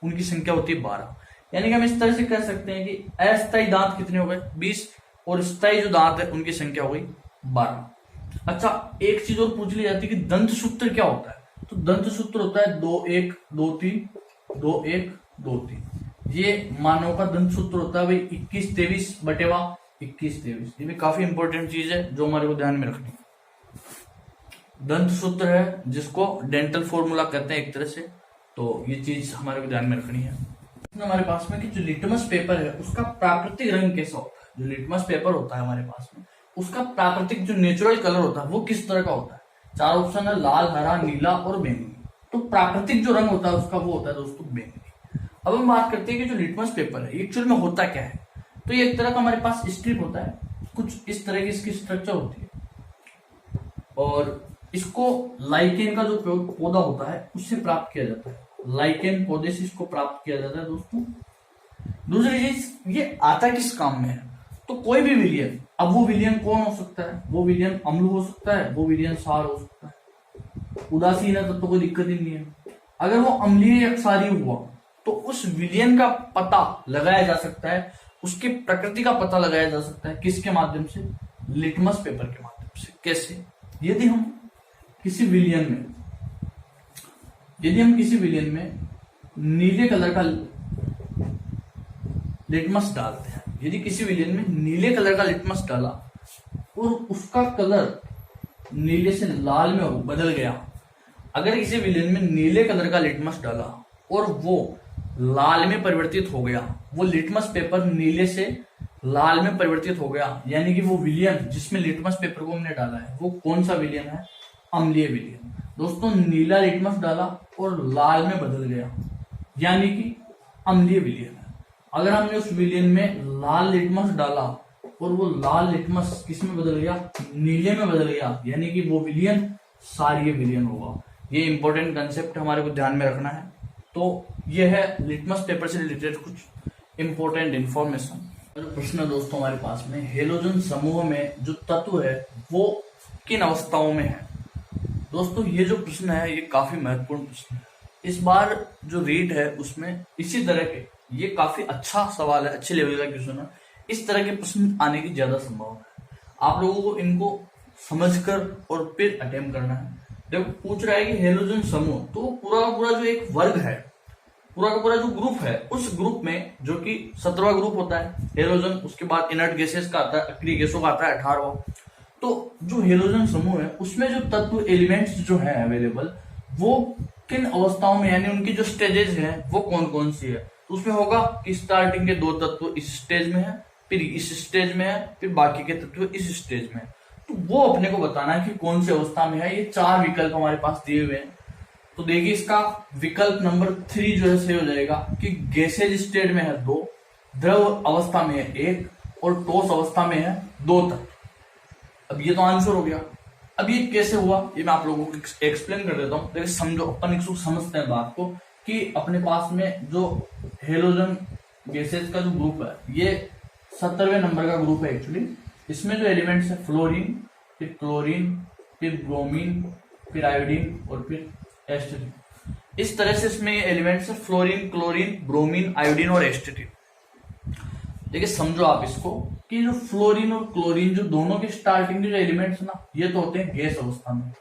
उनकी संख्या होती है 12। यानी कि हम इस तरह से कह सकते हैं कि अस्थायी दांत कितने हो गए 20, और स्थायी जो दांत है उनकी संख्या हो गई 12। अच्छा, एक चीज और पूछ ली जाती है कि दंत सूत्र क्या होता है। तो दंत सूत्र होता है 2-1, 2-3, 2-1, 2-3। ये मानव का दंत सूत्र होता है भाई 21-23 बटेवा 21-23। ये भी काफी इंपॉर्टेंट चीज है जो हमारे को ध्यान में रखनी है। दंत सूत्र है जिसको डेंटल फॉर्मूला कहते हैं एक तरह से, तो ये चीज हमारे को ध्यान में रखनी है। हमारे पास में कि जो लिटमस पेपर है उसका प्राकृतिक रंग कैसा होता है। जो लिटमस पेपर होता है हमारे पास में, उसका प्राकृतिक जो नेचुरल कलर होता है वो किस तरह का होता है। चार ऑप्शन है, लाल, हरा, नीला और बैंगनी। तो प्राकृतिक जो रंग होता है उसका वो होता है दोस्तों बैंगनी। अब हम बात करते हैं कि जो लिटमस पेपर है एक्चुअल में होता क्या है। तो ये एक तरह का हमारे पास स्ट्रिप होता है, कुछ इस तरह की इसकी स्ट्रक्चर होती है, और इसको लाइकेन का जो पौधा होता है उससे प्राप्त किया जाता है। लाइकेन पौधे से इसको प्राप्त किया जाता है दोस्तों। दूसरी चीज, ये आता किस काम में है। तो कोई भी विलियन, अब वो विलियन कौन हो सकता है, वो विलियन अम्ल हो सकता है, वो विलियन क्षार हो सकता है। उदासीन है तब तो कोई दिक्कत ही नहीं है। अगर वो अम्लीय या क्षारीय हुआ तो उस विलियन का पता लगाया जा सकता है, उसकी प्रकृति का पता लगाया जा सकता है किसके माध्यम से, लिटमस पेपर के माध्यम से। कैसे, यदि हम किसी विलियन में नीले कलर का लिटमस डालते हैं, यदि किसी विलियन में नीले कलर का लिटमस डाला और उसका कलर नीले से लाल में बदल गया, अगर किसी विलियन में नीले कलर का लिटमस डाला और वो लाल में परिवर्तित हो गया, वो लिटमस पेपर नीले से लाल में परिवर्तित हो गया, यानी कि वो विलियन जिसमें लिटमस पेपर को हमने डाला है वो कौन सा विलियन है, अम्लीय विलियन। दोस्तों, नीला लिटमस डाला और लाल में बदल गया, यानी कि अम्लीय विलियन है। अगर हमने उस विलियन में लाल लिटमस डाला और वो लाल लिटमस किस में बदल गया, नीले में बदल गया, यानी कि वो विलियन क्षारीय विलियन होगा। ये इंपॉर्टेंट कंसेप्ट हमारे को ध्यान में रखना है। तो ये है लिटमस पेपर से रिलेटेड कुछ इंपॉर्टेंट इंफॉर्मेशन। प्रश्न दोस्तों हमारे पास में, हेलोजन समूह में जो तत्व है वो किन अवस्थाओं में है। दोस्तों, ये जो प्रश्न है ये काफी महत्वपूर्ण प्रश्न है। इस बार जो रीट है उसमें इसी तरह के, ये काफी अच्छा सवाल है, अच्छे लेवल का क्वेश्चन है। इस तरह के प्रश्न आने की ज्यादा संभावना है। आप लोगों को इनको समझकर और फिर अटेम्प्ट करना है। देखो, पूछ रहा है कि हेलोजन समूह, तो पूरा का पूरा जो एक वर्ग है, पूरा का पूरा जो ग्रुप है, उस ग्रुप में जो कि 17वां ग्रुप होता है हेलोजन, उसके बाद इनर्ट गैसेस का आता है, अक्रिय गैसों का आता है 18वां। तो जो हेलोजन समूह है उसमें जो तत्व एलिमेंट्स जो है अवेलेबल, वो किन अवस्थाओं में, यानी उनकी जो स्टेजेस हैं वो कौन कौन सी है। तो उसमें होगा कि स्टार्टिंग के 2 तत्व इस स्टेज में है, फिर इस स्टेज में है, फिर बाकी के तत्व इस स्टेज में है। तो वो अपने को बताना है कि कौन सी अवस्था में है। ये 4 विकल्प हमारे पास दिए हुए हैं। तो देखिए, इसका विकल्प नंबर 3 जो है सही हो जाएगा कि गैसेज स्टेट में है 2, द्रव अवस्था में है 1 और ठोस अवस्था में है 2 तत्व। अब ये तो आंसर हो गया। अब ये कैसे हुआ ये मैं आप लोगों को एक्सप्लेन कर देता हूँ। देखिए, समझो, अपन एक समझते हैं बात को कि अपने पास में जो हेलोजन गैसेज का जो ग्रुप है ये 70वें नंबर का ग्रुप है एक्चुअली। इसमें जो एलिमेंट्स है फ्लोरीन, फिर क्लोरीन, फिर ब्रोमीन, फिर आयोडीन और फिर एस्टेटिन। इस तरह से इसमें एलिमेंट्स है फ्लोरीन, क्लोरीन, ब्रोमीन, आयोडीन और एस्टेटिन। देखिए, समझो आप इसको कि जो फ्लोरीन और क्लोरीन जो दोनों के स्टार्टिंग के जो एलिमेंट्स ना, ये तो होते हैं गैस अवस्था में।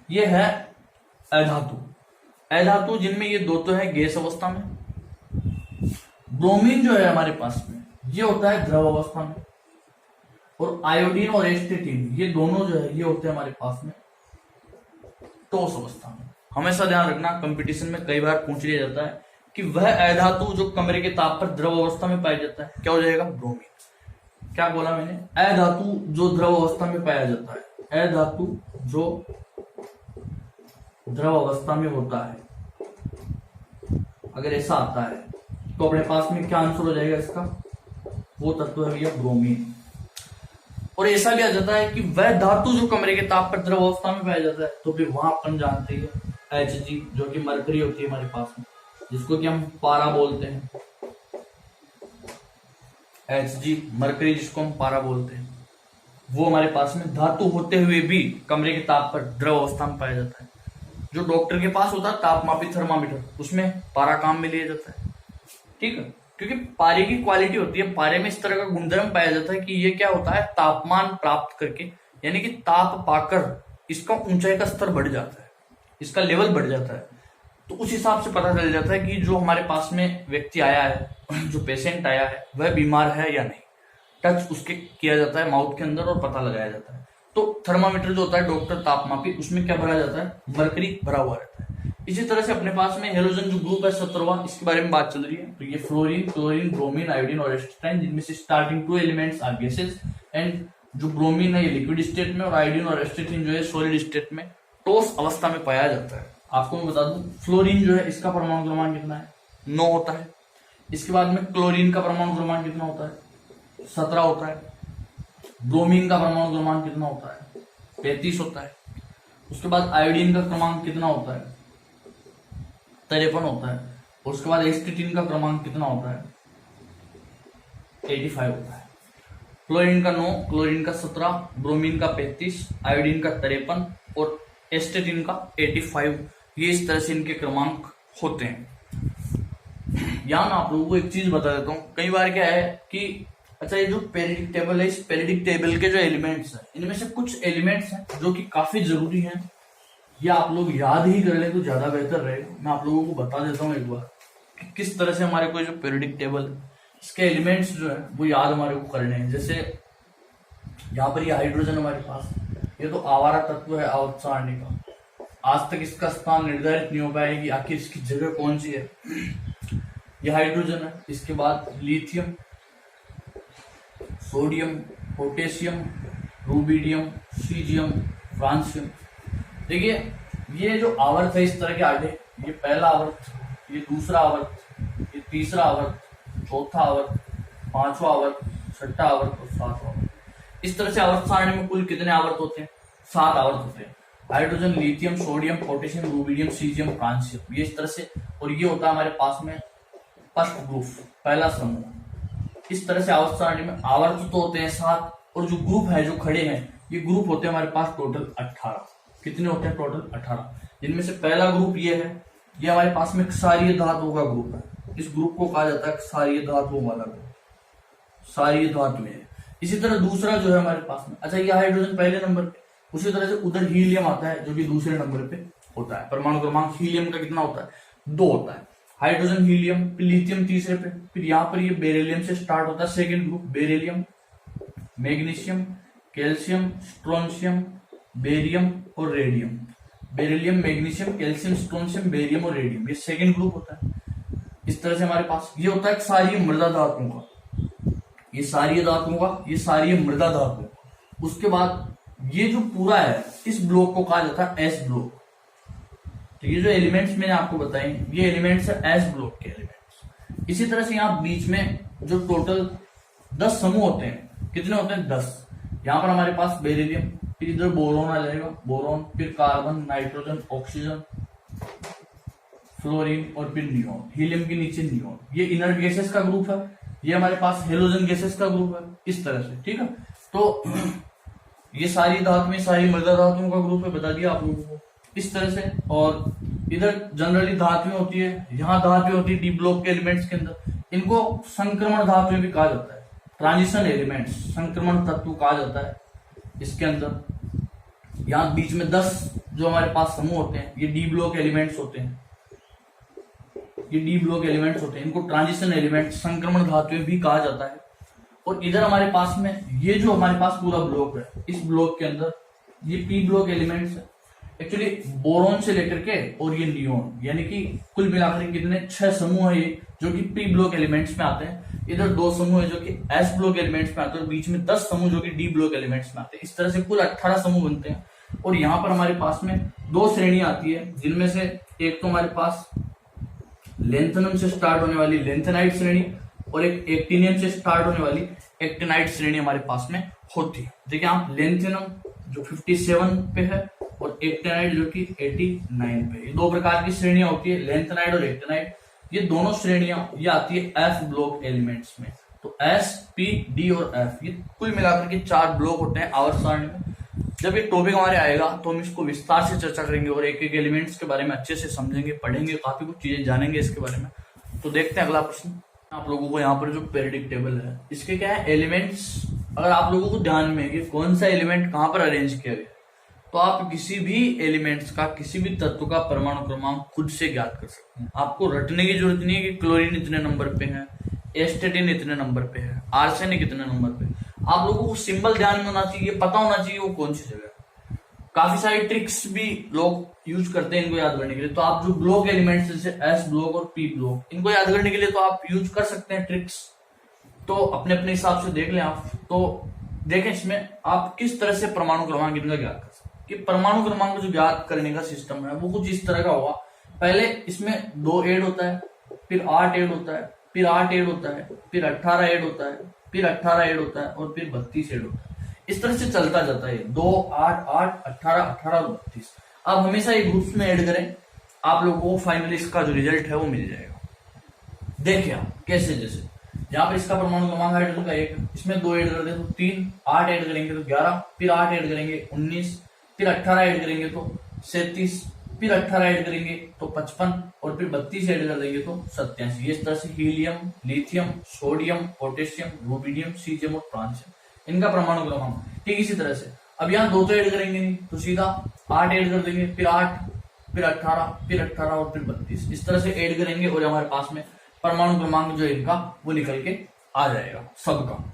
ये है अधातु, अधातु जिनमें ये दो तो है गैस अवस्था में, ब्रोमीन जो है हमारे पास में ये होता है द्रव अवस्था में, और आयोडीन और एस्टेटिन ये दोनों जो है ये होते हैं हमारे पास में ठोस अवस्था में। हमेशा ध्यान रखना, कंपटीशन में कई बार पूछ लिया जाता है कि वह अधातु जो कमरे के ताप पर द्रव अवस्था में पाया जाता है, क्या हो जाएगा? ब्रोमीन। क्या बोला मैंने? अधातु जो द्रव अवस्था में पाया जाता है, अधातु जो द्रव अवस्था में होता है, अगर ऐसा आता है तो अपने पास में क्या आंसर हो जाएगा इसका? वो तत्व है भैया ब्रोमीन। और ऐसा भी आ जाता है कि वह धातु जो कमरे के ताप पर द्रव अवस्था में पाया जाता है, तो फिर वहां अपन जानते हैं Hg जो कि मरकरी होती है हमारे पास में, जिसको कि हम पारा बोलते हैं। Hg मरकरी जिसको हम पारा बोलते हैं, वो हमारे पास में धातु होते हुए भी कमरे के ताप पर द्रव अवस्था में पाया जाता है। जो डॉक्टर के पास होता है तापमापी थर्मामीटर, उसमें पारा काम में लिया जाता है, ठीक है, क्योंकि पारे की क्वालिटी होती है, पारे में इस तरह का गुणधर्म पाया जाता है कि ये क्या होता है, तापमान प्राप्त करके यानी कि ताप पाकर इसका ऊंचाई का स्तर बढ़ जाता है, इसका लेवल बढ़ जाता है। तो उस हिसाब से पता चल जाता है कि जो हमारे पास में व्यक्ति आया है, जो पेशेंट आया है, वह बीमार है या नहीं। टच उसके किया जाता है माउथ के अंदर और पता लगाया जाता है। तो थर्मामीटर जो होता है डॉक्टर तापमापी, उसमें क्या भरा जाता है? मरकरी भरा हुआ रहता है। इसी तरह से अपने पास में हेलोजन जो ग्रुप है 17वां, इसके बारे में बात चल रही है। तो ये फ्लोरीन, क्लोरीन, ब्रोमीन, आयोडीन और एस्टेटाइन, जिनमें से starting 2 elements are gases, and जो ब्रोमीन है ये लिक्विड स्टेट में, और आयोडीन और एस्टेटिन जो है सॉलिड स्टेट में ठोस अवस्था में पाया जाता है। आपको मैं बता दूं, फ्लोरीन जो है इसका परमाणु क्रमांक कितना है? 9 होता है। इसके बाद में क्लोरीन का परमाणु क्रमांक कितना होता है? 17 होता है। ब्रोमीन का परमाणु क्रमांक कितना होता है? 35 होता है। उसके बाद आयोडीन का क्रमांक कितना होता है? 53 होता है। और उसके बाद एस्टेटिन का क्रमांक कितना होता है? 85 होता है। क्लोरीन का 9, क्लोरीन का 17, ब्रोमीन का 35, आयोडीन का 53 और एस्टेटिन का 85। ये इस तरह से इनके क्रमांक होते हैं। यहां मैं आप लोगों को एक चीज बता देता हूं। कई बार क्या है कि अच्छा, ये जो पेरियोडिक टेबल है, इस पेरियोडिक टेबल के जो एलिमेंट्स हैं, इनमें से कुछ एलिमेंट्स हैं जो कि काफी जरूरी हैं, या आप लोग याद ही कर ले तो ज्यादा बेहतर रहेगा। मैं आप लोगों को बता देता हूँ एक बार कि किस तरह से हमारे को जो पेरियोडिक टेबल है, इसके एलिमेंट्स जो है वो याद हमारे को करने हैं। जैसे यहाँ पर ये हाइड्रोजन हमारे पास, ये तो आवारा तत्व है आवर्त सारणी का। आज तक इसका स्थान निर्धारित नहीं हो पाया कि आखिर इसकी जगह कौन सी है। ये हाइड्रोजन है। इसके बाद lithium, sodium, potassium, rubidium, caesium, francium. देखिए ये जो आवर्त है इस तरह के आगे, ये पहला आवर्त, ये दूसरा आवर्त, ये तीसरा आवर्त, चौथा आवर्त, पांचवा आवर्त, छठा आवर्त और सातवां आवर्त। इस तरह से आवर्त सारणी में कुल कितने आवर्त होते हैं? 7 आवर्त होते हैं। Hydrogen, lithium, sodium, potassium, rubidium, caesium, francium, ये इस तरह से। और ये होता है हमारे पास में फर्स्ट ग्रुप, पहला समूह। इस तरह से आवर्त सारणी में आवर्त तो होते हैं 7, और जो ग्रुप है जो खड़े हैं, ये ग्रुप होते हैं हमारे पास टोटल 18। कितने होते हैं? टोटल 18। जिनमें से पहला ग्रुप ये है, ये हमारे पास में क्षारीय धातुओं का ग्रुप है। इस ग्रुप को कहा जाता है क्षारीय धातुओं वाला ग्रुप, क्षारीय धातुएं। इसी तरह दूसरा जो है हमारे पास में, अच्छा ये हाइड्रोजन पहले नंबर पे, उसी तरह से उधर हीलियम आता है जो कि दूसरे नंबर पे होता है। परमाणु क्रमांक हीलियम का कितना होता है? 2 होता है। हाइड्रोजन, हीलियम, लिथियम तीसरे पे, फिर यहाँ पर ये बेरिलियम से स्टार्ट होता है second group, beryllium, magnesium, calcium, strontium, barium और radium. Beryllium, magnesium, calcium, strontium, barium और रेडियम, ये सेकेंड ग्रुप होता है। इस तरह से हमारे पास ये होता है क्षारीय मृदा धातुओं का, ये सारी धातुओं का, ये सारी मृदा धातु। उसके बाद ये जो पूरा है, इस ब्लॉक को कहा जाता है एस ब्लॉक। तो ये जो एलिमेंट्स मैंने आपको बताए, ये एलिमेंट्स है एस ब्लॉक के एलिमेंट्स। इसी तरह से यहाँ बीच में जो टोटल 10 समूह होते हैं, कितने होते हैं? 10। यहाँ पर हमारे पास बेरिलियम, फिर इधर बोरोन आ जाएगा, बोरोन, फिर कार्बन, नाइट्रोजन, ऑक्सीजन, फ्लोरीन और फिर नियोन। हीलियम के नीचे नियोन। ये इनर्ट गैसेस का ग्रुप है। ये हमारे पास हेलोजन गैसेस का ग्रुप है, इस तरह से, ठीक है। तो ये सारी धातुएं, सारी मृदा धातुओं का ग्रुप है, बता दिया आप लोगों को इस तरह से। और इधर जनरली धातुएं होती है, यहाँ धातुएं होती है डी ब्लॉक के एलिमेंट्स के अंदर। इनको संक्रमण धातुएं भी कहा जाता है, ट्रांजिशन एलिमेंट्स, संक्रमण तत्व कहा जाता है इसके अंदर। यहाँ बीच में 10 जो हमारे पास समूह होते हैं, ये डी ब्लॉक एलिमेंट्स होते हैं। ये डी ब्लॉक एलिमेंट्स होते हैं, इनको ट्रांजिशन एलिमेंट, संक्रमण धातुएं भी कहा जाता है। और इधर हमारे पास में ये जो हमारे पास पूरा ब्लॉक है, इस ब्लॉक के अंदर ये पी ब्लॉक एलिमेंट्स है एक्चुअली बोरोन से लेकर के, और ये नियोन, यानी कि कुल मिलाकर कितने 6 समूह है ये जो कि पी ब्लॉक एलिमेंट्स में आते हैं। इधर 2 समूह है जो कि एस ब्लॉक एलिमेंट्स में आते हैं, और बीच में 10 समूह जो कि डी ब्लॉक एलिमेंट्स में आते हैं। इस तरह से कुल 18 समूह बनते हैं। और यहाँ पर हमारे पास में 2 श्रेणियां आती है, जिनमें से एक तो हमारे पास लेंथनम से स्टार्ट होने वाली लेंथेनाइट श्रेणी, और एक एक्टिनियम से स्टार्ट होने वाली एक्टिनाइट श्रेणी हमारे पास में होती है। देखिए आप, लेंथेनम जो 57 पे है और एक्टिनाइट जो कि 89 पे। ये 2 प्रकार की श्रेणियां होती है, लेंथेनाइट और एक्टिनाइट। ये दोनों श्रेणियां ये आती है एफ ब्लॉक एलिमेंट्स में। तो एस, पी, डी और एफ, ये कुल मिलाकर के 4 ब्लॉक होते हैं आवर्त सारणी में। जब ये टॉपिक हमारे आएगा तो हम इसको विस्तार से चर्चा करेंगे और एक एक एलिमेंट्स के बारे में अच्छे से समझेंगे, पढ़ेंगे, काफी कुछ चीजें जानेंगे इसके बारे में। तो देखते हैं अगला प्रश्न। आप लोगों को यहाँ पर जो पीरियोडिक टेबल है, इसके क्या है एलिमेंट्स, अगर आप लोगों को ध्यान में है कि कौन सा एलिमेंट कहाँ पर अरेंज किया गया, तो आप किसी भी एलिमेंट्स का, किसी भी तत्व का परमाणु क्रमांक खुद से ज्ञात कर सकते हैं। आपको रटने की जरूरत नहीं है कि क्लोरीन इतने नंबर पे है, एस्टेटिन इतने नंबर पे है, आर्सेनिक इतने नंबर पे। आप लोगों को सिंबल ध्यान में होना चाहिए, पता होना चाहिए वो कौन सी जगह है। काफी सारी ट्रिक्स भी लोग यूज करते हैं इनको याद करने के लिए। तो आप जो ब्लॉक एलिमेंट्स जैसे एस ब्लॉक और पी ब्लॉक, इनको याद करने के लिए तो आप यूज कर सकते हैं ट्रिक्स। तो अपने अपने हिसाब से देख लें आप। तो देखें इसमें आप किस तरह से परमाणु क्रमांक इनका ज्ञात कर सकते हैं। कि परमाणु क्रमांक जो ज्ञात करने का सिस्टम है वो कुछ इस तरह का होगा। पहले इसमें 2 ऐड होता है, फिर 8 ऐड होता है, फिर 8 ऐड होता है, फिर 18 ऐड होता है, फिर 18 ऐड होता है, और फिर 32 ऐड होता है। इस तरह से चलता जाता है 2, 8, 8, 18, 18 और 32। अब हमेशा ये ग्रुप्स में ऐड करें, आप लोगों को फाइनली इसका जो रिजल्ट है वो मिल जाएगा। देखिए आप कैसे, जैसे यहाँ पर इसका परमाणु क्रमांक हाइड्रोजन का 1, इसमें 2 ऐड कर दे तो 3, 8 ऐड करेंगे तो 11, फिर 8 ऐड करेंगे 19, फिर 18 ऐड करेंगे तो 37, फिर 18 ऐड करेंगे तो 55, और फिर 32 ऐड कर देंगे तो 87। इस तरह से helium, lithium, sodium, potassium, rubidium, caesium और फ्रांसियम, इनका परमाणु क्रमांक। ठीक इसी तरह से अब यहाँ 2 तो ऐड करेंगे नहीं, तो सीधा 8 ऐड कर देंगे, फिर 8, फिर 18, फिर 18 और फिर 32। इस तरह से ऐड करेंगे और हमारे पास में परमाणु क्रमांक जो इनका वो निकल के आ जाएगा सबका।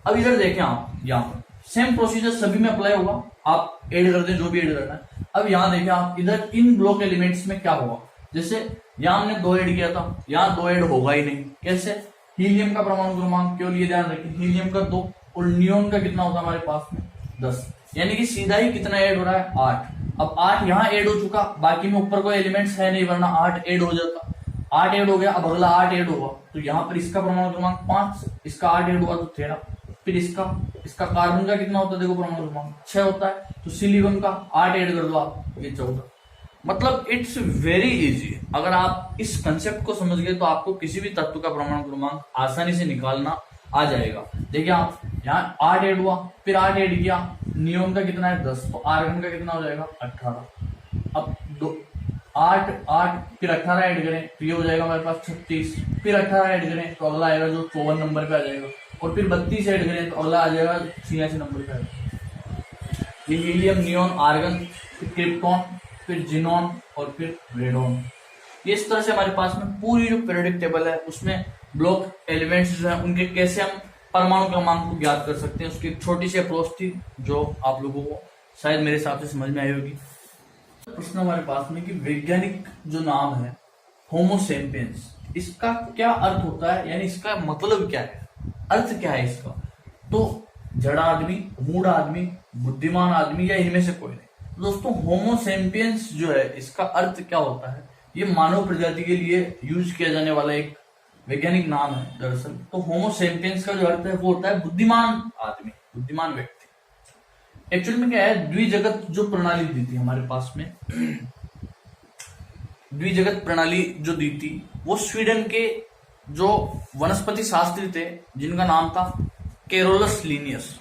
अब इधर देखें आप, यहाँ पर सेम प्रोसीजर सभी में अप्लाई होगा। आप ऐड कर दें जो भी ऐड करना है। अब यहाँ देखें आप, इधर इन ब्लॉक एलिमेंट्स में क्या होगा। जैसे यहाँ हमने 2 ऐड किया था, यहाँ 2 ऐड होगा ही नहीं। कैसे? हीलियम का परमाणु क्रमांक केवल ये ध्यान रखें, हीलियम का 2 और नियोन का कितना होता है हमारे पास में 10, यानी कि सीधा ही कितना ऐड हो रहा है 8। अब 8 यहाँ ऐड हो चुका, बाकी में ऊपर कोई एलिमेंट्स है नहीं, वरना 8 ऐड हो जाता। 8 ऐड हो गया, अब अगला 8 ऐड होगा, तो यहाँ पर इसका परमाणु क्रमांक 5, इसका 8 ऐड हुआ तो 13, फिर इसका कार्बन का कितना होता है देखो परमाणु क्रमांक 6 होता है, तो सिलिकॉन का 8 ऐड कर दो आप, ये 14। मतलब इट्स वेरी इजी। अगर आप इस कंसेप्ट को समझ गए तो आपको किसी भी तत्व का परमाणु क्रमांक आसानी से निकालना आ जाएगा। देखिए आप, यहाँ 8 ऐड हुआ, फिर 8 ऐड किया, नियोन का कितना है 10, तो आर्गन का कितना हो जाएगा 18। अब 8, 8 फिर 18 ऐड करें तो ये हो जाएगा हमारे पास 36, फिर 18 ऐड करें तो अगला आएगा जो 54 नंबर पे आ जाएगा, और फिर 32 ऐड करें तो अगला आ जाएगा 86 नंबर पे आ जाएगा। ये हीलियम, नियोन, आर्गन, फिर क्रिप्टॉन, फिर जिनॉन और फिर रेडॉन। ये इस तरह से हमारे पास में पूरी जो पीरियोडिक टेबल है उसमें ब्लॉक एलिमेंट्स जो है उनके कैसे हम परमाणु क्रमांक को ज्ञात कर सकते हैं, उसकी एक छोटी सी अप्रोच थी जो आप लोगों को शायद मेरे हिसाब से समझ में आई होगी। प्रश्न हमारे पास में कि वैज्ञानिक जो नाम है होमो सेपियंस, इसका क्या अर्थ होता है, यानी इसका मतलब क्या है, अर्थ क्या है इसका। तो जड़ा आदमी, मूढ़ आदमी, बुद्धिमान आदमी, या इनमें से कोई नहीं। दोस्तों होमो सेपियंस जो है इसका अर्थ क्या होता है, ये मानव प्रजाति के लिए यूज किया जाने वाला एक वैज्ञानिक नाम है दरअसल। तो होमो सेपियंस का जो अर्थ है वो होता है बुद्धिमान आदमी, बुद्धिमान व्यक्ति। एक्चुअली में क्या है, द्विजगत जो प्रणाली दी थी हमारे पास में, द्विजगत प्रणाली जो दी थी वो स्वीडन के जो वनस्पति शास्त्री थे जिनका नाम था कैरोलस लिनियस,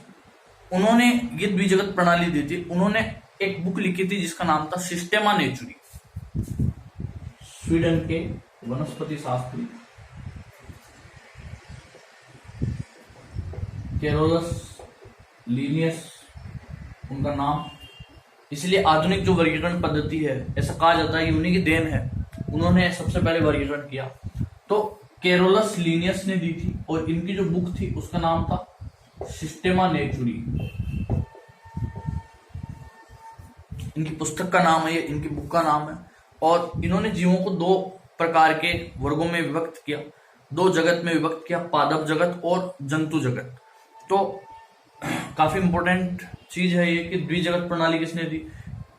उन्होंने ये द्विजगत प्रणाली दी थी। उन्होंने एक बुक लिखी थी जिसका नाम था सिस्टेमा नेचुरी। स्वीडन के वनस्पति शास्त्री कैरोलस लिनियस उनका नाम, इसलिए आधुनिक जो वर्गीकरण पद्धति है ऐसा कहा जाता है कि उन्हीं की देन है, उन्होंने सबसे पहले वर्गीकरण किया। तो कैरोलस लीनियस ने दी थी, और इनकी जो बुक थी उसका नाम था सिस्टेमा नेचुरी। इनकी पुस्तक का नाम है ये, इनकी बुक का नाम है। और इन्होंने जीवों को दो प्रकार के वर्गों में विभक्त किया, दो जगत में विभक्त किया, पादप जगत और जंतु जगत। तो काफी इंपॉर्टेंट चीज है ये कि द्विजगत प्रणाली किसने दी?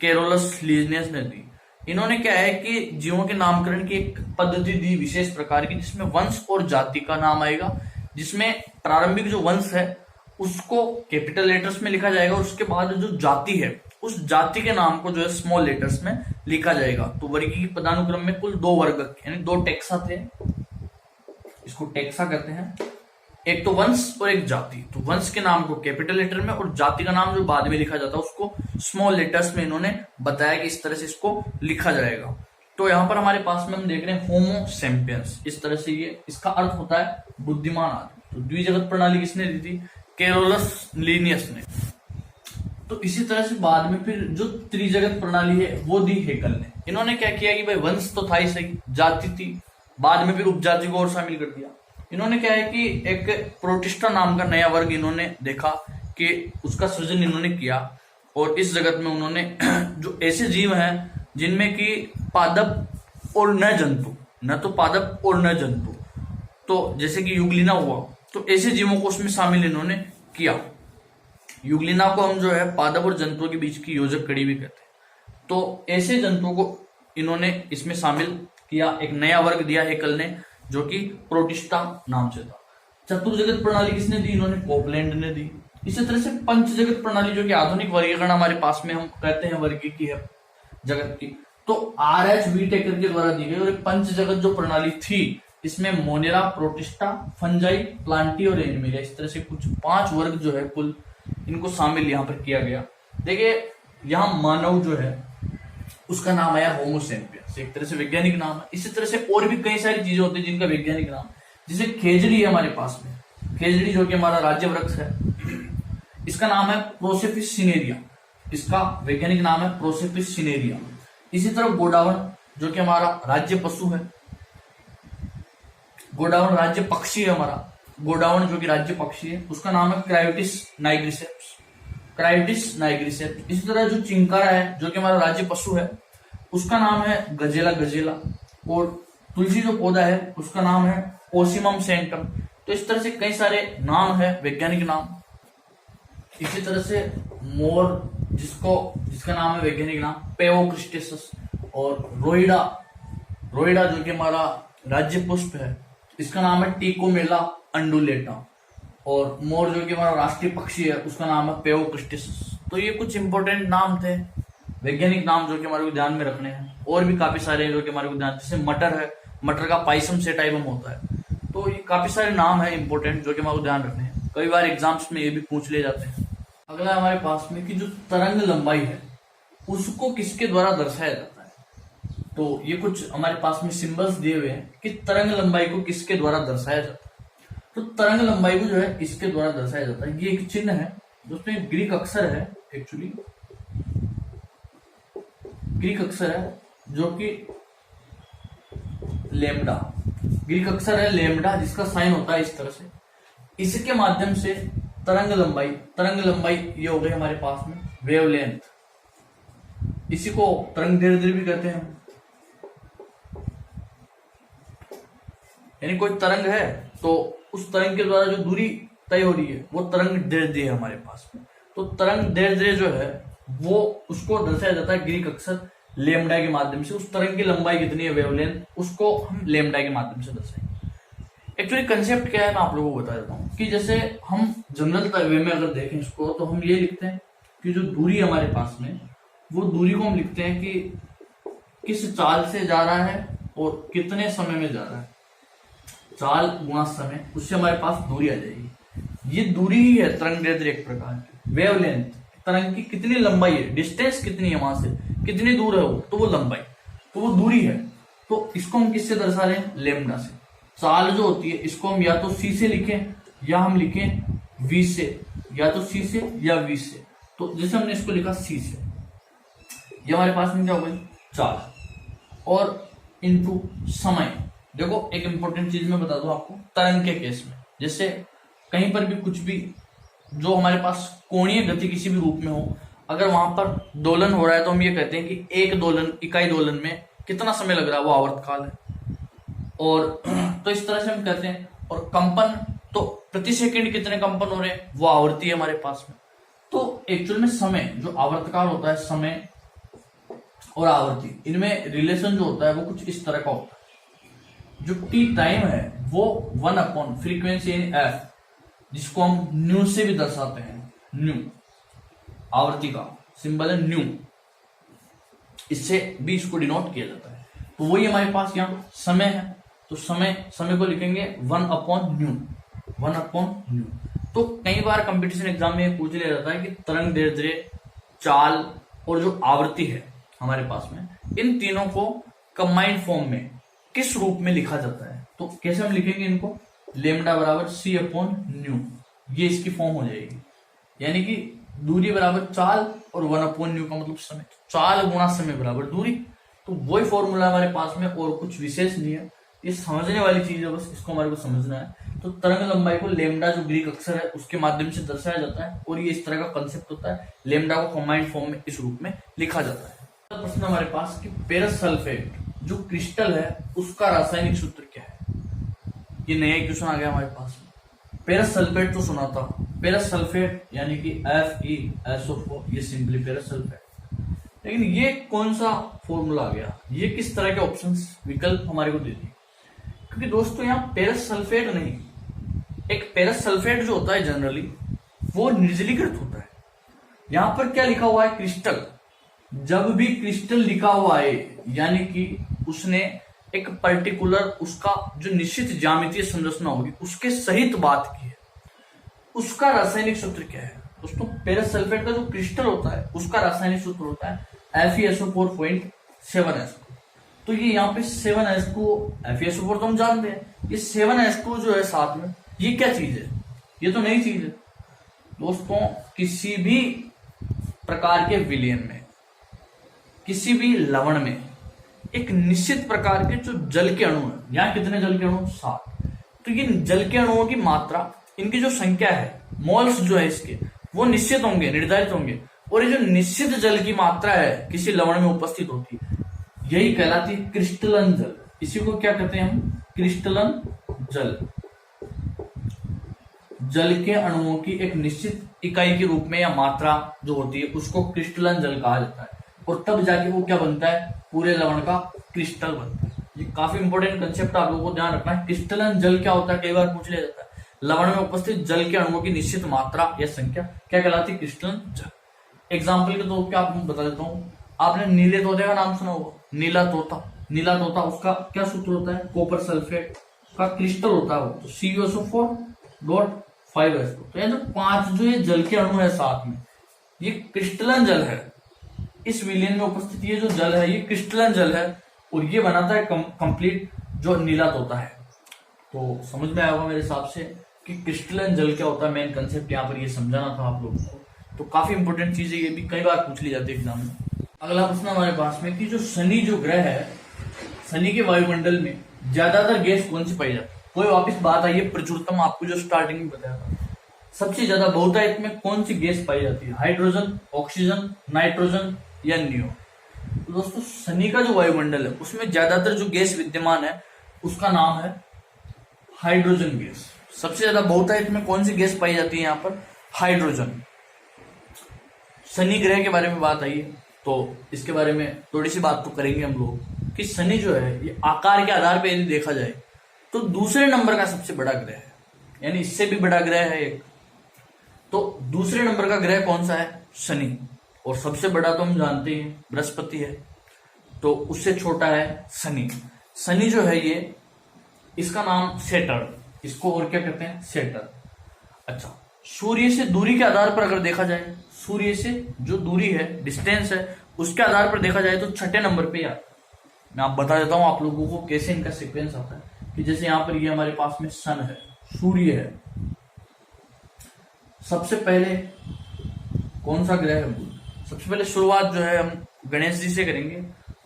कैरोलस लीनियस ने दी। इन्होंने क्या है कि जीवों के नामकरण की एक पद्धति दी विशेष प्रकार की, जिसमें वंश और जाति का नाम आएगा, जिसमें प्रारंभिक जो वंश है उसको कैपिटल लेटर्स में लिखा जाएगा, और उसके बाद जो जाति है उस जाति के नाम को जो है स्मॉल लेटर्स में लिखा जाएगा। तो वर्गीय पदानुक्रम में कुल दो वर्ग यानी दो टेक्सा थे, इसको टेक्सा कहते हैं, एक तो वंश और एक जाति। तो वंश के नाम को कैपिटल लेटर में और जाति का नाम जो बाद में लिखा जाता है उसको स्मॉल लेटर्स में इन्होंने बताया कि इस तरह से इसको लिखा जाएगा। तो यहाँ पर हमारे पास में हम देख रहे हैं होमो सैपियंस, इस तरह से ये इसका अर्थ होता है बुद्धिमान आदमी। तो द्विजगत प्रणाली किसने दी थी? कैरोलस लीनियस ने। तो इसी तरह से बाद में फिर जो त्रिजगत प्रणाली है वो दी हेकल ने। इन्होंने क्या किया कि भाई वंश तो था ही सही, जाति थी, बाद में फिर उपजाति को और शामिल कर दिया। इन्होंने क्या है कि एक प्रोटिस्टा नाम का नया वर्ग इन्होंने देखा कि उसका सृजन इन्होंने किया, और इस जगत में उन्होंने जो ऐसे जीव हैं जिनमें कि पादप और न जंतु, न तो पादप और न जंतु, तो जैसे कि युगलिना हुआ, तो ऐसे जीवों को उसमें शामिल इन्होंने किया। युगलिना को हम जो है पादप और जंतुओं के बीच की योजक कड़ी भी कहते हैं। तो ऐसे जंतुओं को इन्होंने इसमें शामिल किया, एक नया वर्ग दिया हेकल ने जो कि प्रोटिस्टा नाम से था। चतुर्जगत प्रणाली किसने दी? इन्होंने कोपलैंड ने दी। इसी तरह से पंच जगत प्रणाली जो कि आधुनिक वर्गीकरण हमारे पास में हम कहते हैं वर्गीय की है जगत की, तो आर.एच. व्हीटेकर के द्वारा दी गई। और पंच जगत जो प्रणाली थी इसमें मोनेरा, प्रोटिस्टा, फंजाई, प्लांटी और एनिमेलिया, इस तरह से कुछ 5 वर्ग जो है कुल इनको शामिल यहाँ पर किया गया। देखिए यहाँ मानव जो है उसका नाम आया होमो सैपियंस, एक तरह से वैज्ञानिक नाम है। इसी तरह से और भी कई सारी चीजें होती है जिनका वैज्ञानिक नाम, जैसे खेजड़ी है हमारे पास में, खेजड़ी जो कि हमारा राज्य वृक्ष है, इसका नाम है प्रोसेपिस सिनेरिया, इसका वैज्ञानिक नाम है प्रोसेपिस सिनेरिया। इसी तरह गोडावण जो कि हमारा राज्य पशु है, गोडावण राज्य पक्षी है हमारा, गोडावण जो कि राज्य पक्षी है उसका नाम है क्रायोटिस नाइग्रिसेप्स, क्रायोटिस नाइग्रिसेप्स। इसी तरह जो चिंकारा है जो कि हमारा राज्य पशु है उसका नाम है गजेला गजेला, और तुलसी जो पौधा है उसका नाम है ओसिमम सेंटम। तो इस तरह से कई सारे नाम है वैज्ञानिक नाम। इसी तरह से मोर जिसका नाम है वैज्ञानिक नाम पेओक्रिस्टेसस, और रोइडा जो कि हमारा राज्य पुष्प है इसका नाम है टिकोमेला अंडुलेटा, और मोर जो कि हमारा राष्ट्रीय पक्षी है उसका नाम है पेओक्रिस्टेसस। तो ये कुछ इंपॉर्टेंट नाम थे वैज्ञानिक नाम जो कि हमारे को ध्यान में रखने हैं। और भी काफी सारे हैं जो कि हमारे को ध्यान, जैसे मटर है, मटर का पाइसम सेटाइवम होता है। तो ये काफी सारे नाम है इंपॉर्टेंट जो कि हमारे को ध्यान रखने हैं, कई बार एग्जाम्स में ये भी पूछ ले जाते हैं। अगला हमारे पास में कि जो तरंग लंबाई है उसको किसके द्वारा दर्शाया जाता है। तो ये कुछ हमारे पास में सिंबल्स दिए हुए हैं कि तरंग लंबाई को किसके द्वारा दर्शाया जाता है। तो तरंग लंबाई को जो है इसके द्वारा दर्शाया जाता है। ये एक चिन्ह है दोस्तों, एक ग्रीक अक्षर है, एक्चुअली ग्रीक अक्षर है जो कि लेमडा, ग्रीक अक्षर है लेमडा, जिसका साइन होता है इस तरह से। इसके माध्यम से तरंग लंबाई ये हो गई हमारे पास में वेवलेंथ, इसी को तरंग दैर्ध्य भी कहते हैं। यानी कोई तरंग है तो उस तरंग के द्वारा जो दूरी तय हो रही है वो तरंग दैर्ध्य है हमारे पास में। तो तरंग दैर्ध्य जो है वो उसको दर्शाया जाता है ग्रीक अक्षर लेमडा के माध्यम से। उस तरंग की लंबाई कितनी है वेवलेंथ, उसको हम लेमडा के माध्यम से दर्शाएंगे। एक्चुअली कंसेप्ट क्या है मैं आप लोगों को बता देता हूँ कि जैसे हम जनरल वे में अगर देखें इसको तो हम ये लिखते हैं कि जो दूरी हमारे पास में वो दूरी को हम लिखते हैं कि किस चाल से जा रहा है और कितने समय में जा रहा है। चाल गुणा समय, उससे हमारे पास दूरी आ जाएगी। ये दूरी ही है तरंग दैर्ध्य एक प्रकार की। वेवलेंथ तरंग की कितनी लंबाई है, डिस्टेंस कितनी है, वहां से कितनी दूर है वो, तो वो लंबाई, तो वो दूरी है। तो इसको हम किससे दर्शा रहे हैं, लेमडा से। चाल जो होती है इसको हम या तो सी से लिखें या हम लिखें वी से, या तो सी से या वी से। तो जैसे हमने इसको लिखा सी से, ये हमारे पास में क्या हो गई चाल, और इनटू समय, देखो एक इंपॉर्टेंट चीज मैं बता दूं आपको, तरंग के केस में जैसे कहीं पर भी कुछ भी जो हमारे पास कोणीय गति किसी भी रूप में हो, अगर वहां पर दोलन हो रहा है तो हम ये कहते हैं कि एक दोलन, इकाई दोलन में कितना समय लग रहा है, वो आवर्तकाल है। और तो इस तरह से हम कहते हैं। और कंपन, तो प्रति सेकंड कितने कंपन हो रहे हैं, वो आवर्ती है हमारे पास में। तो एक्चुअल में समय, जो आवर्तकाल होता है, समय और आवर्ती, इनमें रिलेशन जो होता है वो कुछ इस तरह का होता है। जो टी टाइम है वो 1 फ्रीक्वेंसी एफ, जिसको हम न्यू से भी दर्शाते हैं। न्यू आवर्ती का सिंबल है न्यू, इससे भी इसको डिनोट किया जाता है। तो वही हमारे पास यहाँ समय है, तो समय को लिखेंगे 1/न्यू, 1/न्यू। तो कई बार कंपटीशन एग्जाम में पूछ लिया जाता है कि तरंग दैर्ध्य, चाल और जो आवृत्ति है हमारे पास में, इन तीनों को कंबाइंड फॉर्म में किस रूप में लिखा जाता है। तो कैसे हम लिखेंगे इनको, लेमडा बराबर c/न्यू, ये इसकी फॉर्म हो जाएगी। यानी कि दूरी बराबर चाल और 1/न्यू का मतलब समय, चाल गुणा समय बराबर दूरी। तो वही फॉर्मूला हमारे पास में, और कुछ विशेष नहीं है, ये समझने वाली चीज है, बस इसको हमारे को समझना है। तो तरंग लंबाई को लेमडा, जो ग्रीक अक्षर है, उसके माध्यम से दर्शाया जाता है, और ये इस तरह का कंसेप्ट होता है। लेमडा को कंबाइंड फॉर्म में इस रूप में लिखा जाता है। प्रश्न हमारे पास कि पेरस सल्फेट जो क्रिस्टल है उसका रासायनिक सूत्र क्या है। ये नया क्वेश्चन आ गया हमारे पास में। पेरस सल्फेट तो सुना था, पेरस सल्फेट यानी कि FeSO4, ये सिंपली पेरस सल्फेट। लेकिन ये कौन सा फॉर्मूला आ गया, ये किस तरह के ऑप्शंस, विकल्प हमारे को दे दिए। क्योंकि दोस्तों यहाँ पेरस सल्फेट नहीं, एक पेरस सल्फेट जो होता है जनरली वो निर्जलीकृत होता है। यहां पर क्या लिखा हुआ है, क्रिस्टल। जब भी क्रिस्टल लिखा हुआ है यानी कि उसने एक पर्टिकुलर, उसका जो निश्चित ज्यामितीय संरचना होगी उसके सहित बात की है। उसका रासायनिक सूत्र क्या है दोस्तों, पेरस सल्फेट का जो क्रिस्टल होता है उसका रासायनिक सूत्र होता है FeSO4.7H2। तो ये यहाँ पे 7H2, FeSO4 तो हम जानते हैं, ये 7H2 जो है साथ में, ये क्या चीज है, ये तो नई चीज है दोस्तों। किसी भी प्रकार के विलयन में, किसी भी लवण में एक निश्चित प्रकार के जो जल के अणु है, यहाँ कितने जल के अणु, 7। तो ये जल के अणुओं की मात्रा, इनकी जो संख्या है, मोल्स जो है इसके, वो निश्चित होंगे, निर्धारित होंगे। और ये जो निश्चित जल की मात्रा है किसी लवण में उपस्थित होती है, यही कहलाती है क्रिस्टलन जल। इसी को क्या कहते हैं हम, क्रिस्टलन जल। जल के अणुओं की एक निश्चित इकाई के रूप में या मात्रा जो होती है उसको क्रिस्टलन जल कहा जाता है। और तब जाके वो क्या बनता है, पूरे लवण का क्रिस्टल बनता है। ये काफी इंपॉर्टेंट कंसेप्ट आप लोगों को ध्यान रखना है। क्रिस्टलन जल क्या होता है, कई बार पूछ लिया जाता है। लवण में उपस्थित जल के अणुओं की निश्चित मात्रा या संख्या क्या कहलाती है, क्रिस्टलन जल। एग्जाम्पल के तौर पर आपको बता देता हूँ, आपने नीले तोते का नाम सुना होगा, नीला तोता। नीला तोता, उसका क्या सूत्र होता है, कॉपर सल्फेट का क्रिस्टल होता है वो, तो CuSO4.5H2। तो ये जो 5 जो ये जल के अणु है साथ में, ये क्रिस्टलन जल है। इस विलयन में उपस्थित ये जो जल है ये क्रिस्टलन जल है, और ये बनाता है कंप्लीट जो नीला तोता है। तो समझ में आया होगा मेरे हिसाब से कि क्रिस्टलन जल क्या होता है। मेन कंसेप्ट यहाँ पर ये समझाना था आप लोगों को। तो काफी इंपॉर्टेंट चीज है, ये भी कई बार पूछ ली जाती है एग्जाम में। अगला प्रश्न हमारे पास में कि जो शनि जो ग्रह है, शनि के वायुमंडल में ज्यादातर गैस कौन सी पाई जाती है। कोई वापस बात आई है प्रचुरतम, आपको जो स्टार्टिंग में बताया था, सबसे ज्यादा बहुतायत में कौन सी गैस पाई जाती है, हाइड्रोजन, ऑक्सीजन, नाइट्रोजन या नियो। तो दोस्तों शनि का जो वायुमंडल है उसमें ज्यादातर जो गैस विद्यमान है उसका नाम है हाइड्रोजन गैस। सबसे ज्यादा बहुतायत में कौन सी गैस पाई जाती है यहाँ पर, हाइड्रोजन। शनि ग्रह के बारे में बात आई है तो इसके बारे में थोड़ी सी बात तो करेंगे हम लोग कि शनि जो है ये आकार के आधार पर यदि देखा जाए तो दूसरे नंबर का सबसे बड़ा ग्रह है, यानी इससे भी बड़ा ग्रह है एक। तो दूसरे नंबर का ग्रह कौन सा है, शनि। और सबसे बड़ा तो हम जानते हैं बृहस्पति है, तो उससे छोटा है शनि। शनि जो है ये, इसका नाम सेटर्न, इसको और क्या कहते हैं, सेटर्न। अच्छा, सूर्य से दूरी के आधार पर अगर देखा जाए, सूर्य से जो दूरी है, डिस्टेंस है, उसके आधार पर देखा जाए तो छठे नंबर पे आता है। मैं आप बता देता हूं आप लोगों को कैसे इनका सीक्वेंस आता है। कि जैसे यहाँ पर ये हमारे पास में सन है, सूर्य है, सबसे पहले कौन सा ग्रह है, बुध। सबसे पहले शुरुआत जो है हम गणेश जी से करेंगे,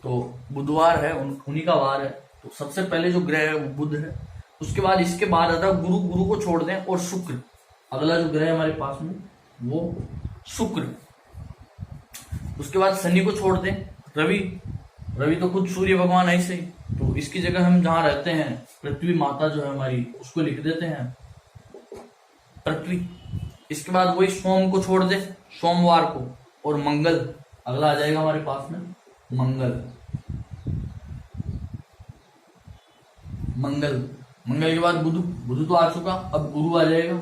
तो बुधवार है, उन्हीं का वार है, तो सबसे पहले जो ग्रह है वो बुध है, उसके बाद इसके बाद आता है गुरु, गुरु को छोड़ दें और शुक्र, अगला जो ग्रह है हमारे पास में वो शुक्र। उसके बाद शनि को छोड़ दें रवि, रवि तो खुद सूर्य भगवान है ही, तो इसकी जगह हम जहां रहते हैं पृथ्वी माता जो है हमारी उसको लिख देते हैं पृथ्वी। इसके बाद वही सोम को छोड़ दे, सोमवार को, और मंगल अगला आ जाएगा हमारे पास में मंगल। मंगल मंगल के बाद बुध, बुध तो आ चुका, अब गुरु आ जाएगा,